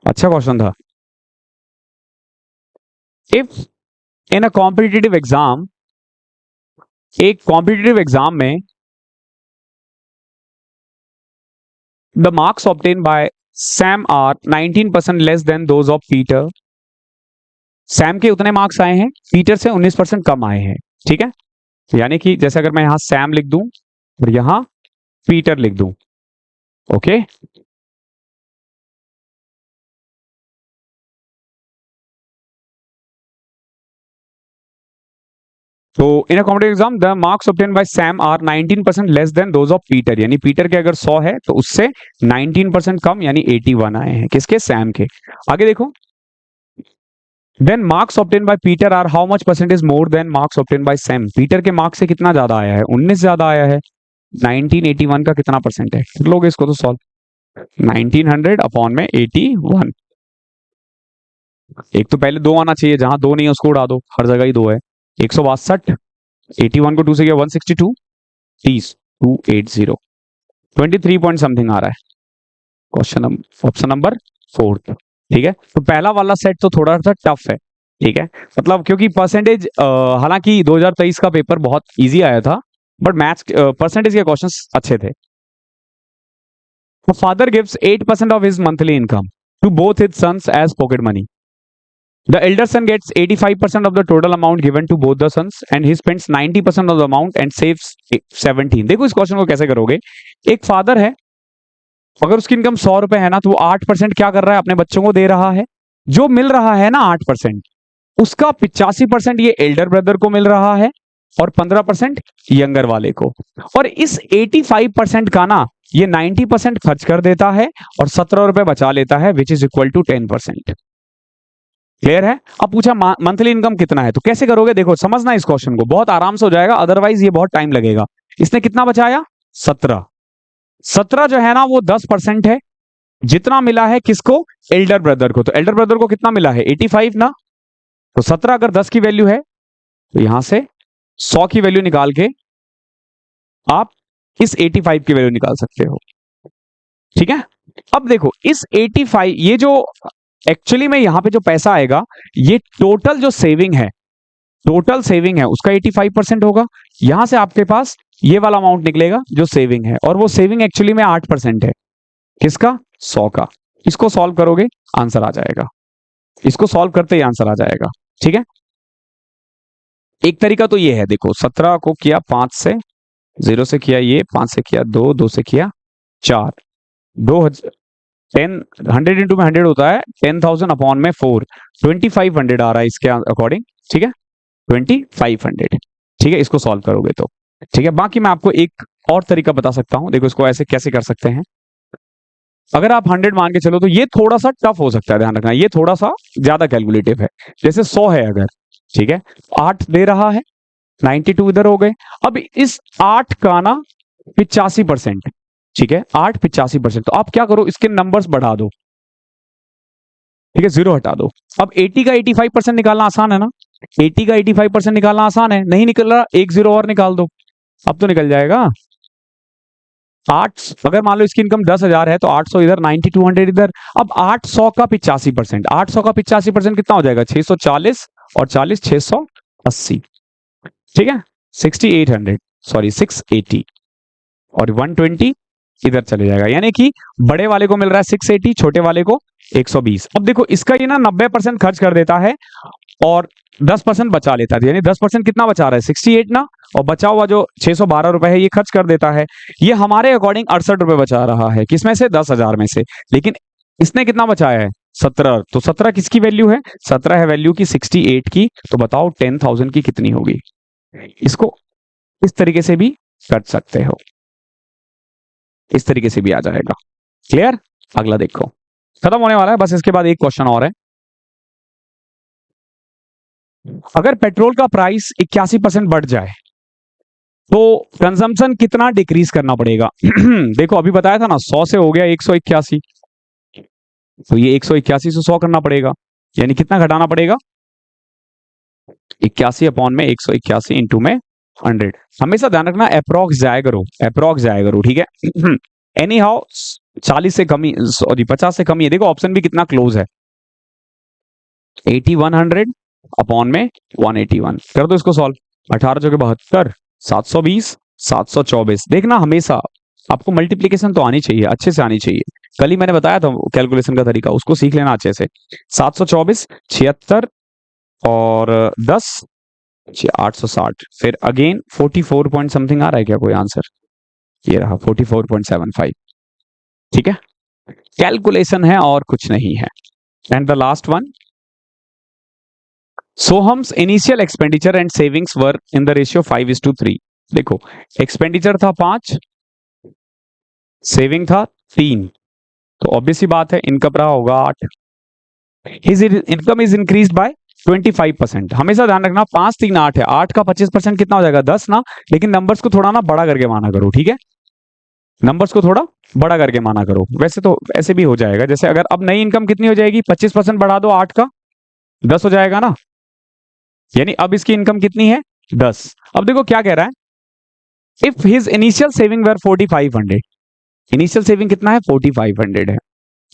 अच्छा क्वेश्चन था। If in a competitive exam, एक कॉम्पिटिटिव एग्जाम में the marks obtain by Sam are 19% less than those of Peter, Sam के उतने मार्क्स आए हैं, पीटर से 19% कम आए हैं, ठीक है। यानी कि जैसे अगर मैं यहां सैम लिख दूं और यहां पीटर लिख दूं, ओके, तो in a competitive exam the marks obtain by Sam are 19% less than those of Peter, यानी पीटर के अगर 100 है तो उससे 19% कम, यानी 81 आए हैं, किसके सैम के। आगे देखो, then marks obtain by Peter are how much percentage more than marks obtain by Sam, Peter के मार्क्स से कितना ज्यादा आया है 19 ज्यादा आया है, 1981 का कितना परसेंट है, लोग इसको तो सॉल्व, 1900 अपॉन में 81, एक तो पहले 2 आना चाहिए, जहां 2 नहीं है उसको उड़ा दो, हर जगह ही 2 है, 162, 81 को 2 से गया 162, 30, 280, 23 पॉइंट समथिंग आ रहा है क्वेश्चन, ऑप्शन नंबर 4, ठीक है। तो पहला वाला सेट तो थोड़ा सा टफ है, ठीक है, मतलब क्योंकि परसेंटेज, हालांकि 2023 का पेपर बहुत इजी आया था, बट मैथ्स परसेंटेज के क्वेश्चंस अच्छे थे। Father gives 8% of his monthly income to both his sons as pocket money, the elder son gets 85% of the total amount given to both the sons and he spends 90% of the amount and saves 17। देखो इस question को कैसे करोगे, एक father है, अगर उसकी income 100 रुपए है ना तो वो 8% क्या कर रहा है अपने बच्चों को दे रहा है, जो मिल रहा है ना 8%, उसका 85% ये एल्डर ब्रदर को मिल रहा है और 15% यंगर वाले को, और इस 85% का ना ये 90% खर्च कर देता है और 17 रुपए बचा लेता है, which is equal to 10%। Clear है? अब पूछा मंथली इनकम कितना है, तो कैसे करोगे? देखो समझना इस क्वेश्चन को, बहुत आराम से हो जाएगा, अदरवाइज ये बहुत टाइम लगेगा। इसने कितना बचाया? 17। 17 जो है ना वो 10% है, जितना मिला है किसको? एल्डर ब्रदर को। तो एल्डर ब्रदर को कितना मिला है? 85 ना। तो 17 अगर 10 की वैल्यू है तो यहां से 100 की वैल्यू निकाल के आप इस 85 की वैल्यू निकाल सकते हो। ठीक है? अब देखो इस 85, ये जो एक्चुअली में यहां पे जो पैसा आएगा, ये टोटल जो सेविंग है, टोटल सेविंग है उसका 85% होगा। यहां से आपके पास ये वाला अमाउंट निकलेगा जो सेविंग है, और वो सेविंग एक्चुअली में 8% है। किसका? 100 का। इसको सॉल्व करोगे आंसर आ जाएगा, इसको सॉल्व करते ही आंसर आ जाएगा। ठीक है? एक तरीका तो ये है, देखो 17 को किया 5 से, 0 से किया ये, 5 से किया 2, 2 से किया 4, 100 इंटू में 100 होता है 10,000 अपॉन में 4, 2500 आ रहा है इसके अकॉर्डिंग। ठीक है? 2500। ठीक है? इसको सॉल्व करोगे तो ठीक है। बाकी मैं आपको एक और तरीका बता सकता हूं, देखो इसको ऐसे कैसे कर सकते हैं। अगर आप 100 मान के चलो तो ये थोड़ा सा टफ हो सकता है, ध्यान रखना, ये थोड़ा सा ज्यादा कैलकुलेटिव है। जैसे 100 है अगर, ठीक है, 8 दे रहा है, 92 इधर हो गए। अब इस 8 का ना 85%, ठीक है, 8 85%, तो आप क्या करो, इसके नंबर्स बढ़ा दो। ठीक है, 0 हटा दो। अब 80 का 85% निकालना आसान है ना, 80 का 85% निकालना आसान है, नहीं निकल रहा, एक 0 और निकाल दो, अब तो निकल जाएगा। 8, अगर मान लो इसकी इनकम 10,000 है तो 800 इधर, 9200 इधर। अब 800 का 85%, 800 का 85% कितना हो जाएगा? 640, और 40 680। ठीक है, 6800, सॉरी 680, और 120 इधर चले जाएगा, यानी कि बड़े वाले को मिल रहा है 680, छोटे वाले को 120। अब देखो इसका ये ना 90% खर्च कर देता है और 10% बचा लेता है, यानी 10% कितना बचा रहा है? 68 ना, और बचा हुआ जो 612 रुपए है ये खर्च कर देता है। ये हमारे अकॉर्डिंग 68 रुपए बचा रहा है, किसमें से? 10,000 में से। लेकिन इसने कितना बचाया है? 17। तो 17 किसकी वैल्यू है? 17 है वैल्यू की 68 की। तो बताओ 10,000 की कितनी होगी? इसको इस तरीके से भी कर सकते हो, इस तरीके से भी आ जाएगा। क्लियर? अगला देखो, खत्म होने वाला है, बस इसके बाद एक क्वेश्चन और है। अगर पेट्रोल का प्राइस 81% बढ़ जाए तो कंजम्पशन कितना डिक्रीज करना पड़ेगा? देखो अभी बताया था ना, 100 से हो गया 181, तो ये 181 से 100 करना पड़ेगा, यानी कितना घटाना पड़ेगा? 81 अपॉन में 181 इंटू में 100। हमेशा ध्यान रखना अप्रोक्स जाया करो, अप्रोक्स जाया करो, ठीक है। एनी हाउ 40 से कमी, सॉरी 50 से कमी है। देखो ऑप्शन भी कितना क्लोज है, 8100 अपॉन में 181। कर दो इसको सॉल्व, 18 चौके 72, 720, 724। देखना हमेशा आपको मल्टीप्लीकेशन तो आनी चाहिए, अच्छे से आनी चाहिए। कल ही मैंने बताया था कैलकुलेशन का तरीका, उसको सीख लेना अच्छे से। 724, 76 और 10, 860, फिर अगेन 44 पॉइंट समथिंग आ रहा है क्या कोई आंसर? ये रहा 44.75। ठीक है, कैलकुलेशन है और कुछ नहीं है। And the last one, Soham's initial expenditure and savings were in the ratio 5:3। देखो एक्सपेंडिचर था 5, सेविंग था 3, तो ऑब्वियस सी बात है इनकम रहा होगा 8। His income is increase bye 25%। हमेशा ध्यान रखना 5 3 8 है, 8 का 25% कितना हो जाएगा? 10 ना। लेकिन नंबर्स को थोड़ा ना बड़ा करके माना करो, ठीक है, नंबर्स को थोड़ा बड़ा करके माना करो। वैसे तो ऐसे भी हो जाएगा, जैसे अगर अब नई इनकम कितनी हो जाएगी? 25% बढ़ा दो 8 का, 10 हो जाएगा ना, यानी अब इसकी इनकम कितनी है? 10। अब देखो क्या कह रहा है, if his initial saving were 4500, initial saving कितना है? 4500 है।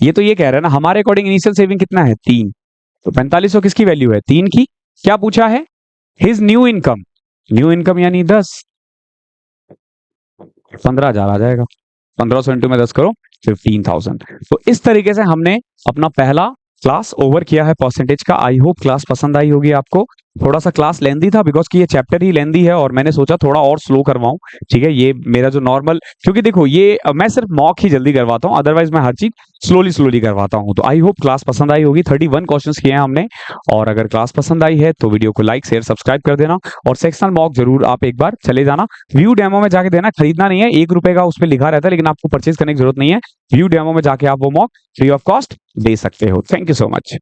ये तो ये कह रहा है ना, हमारे अकॉर्डिंग इनिशियल सेविंग कितना है? 3, तो 4500 किसकी वैल्यू है? 3 की। क्या पूछा है? His new income, new income यानी 10, 15,000 आ जाएगा। 1500 इंटू में 10 करो, 15,000। तो इस तरीके से हमने अपना पहला क्लास ओवर किया है परसेंटेज का। आई होप क्लास पसंद आई होगी आपको। थोड़ा सा क्लास लेंदी था बिकॉज कि ये चैप्टर ही लेंदी है और मैंने सोचा थोड़ा और स्लो करवाऊं। ठीक है, ये मेरा जो नॉर्मल, क्योंकि देखो ये मैं सिर्फ मॉक ही जल्दी करवाता हूँ, अदरवाइज मैं हर चीज स्लोली स्लोली करवाता हूँ। तो आई होप क्लास पसंद आई होगी। 31 क्वेश्चंस किए हैं हमने, और अगर क्लास पसंद आई है तो वीडियो को लाइक शेयर सब्सक्राइब कर देना, और सेक्शनल मॉक जरूर आप एक बार चले जाना। व्यू डेमो में जाके देना, खरीदना नहीं है, 1 रुपए का उसमें लिखा रहता है, लेकिन आपको परचेज करने की जरूरत नहीं है। व्यू डेमो में जाके आप वो मॉक फ्री ऑफ कॉस्ट दे सकते हो। Thank you so much.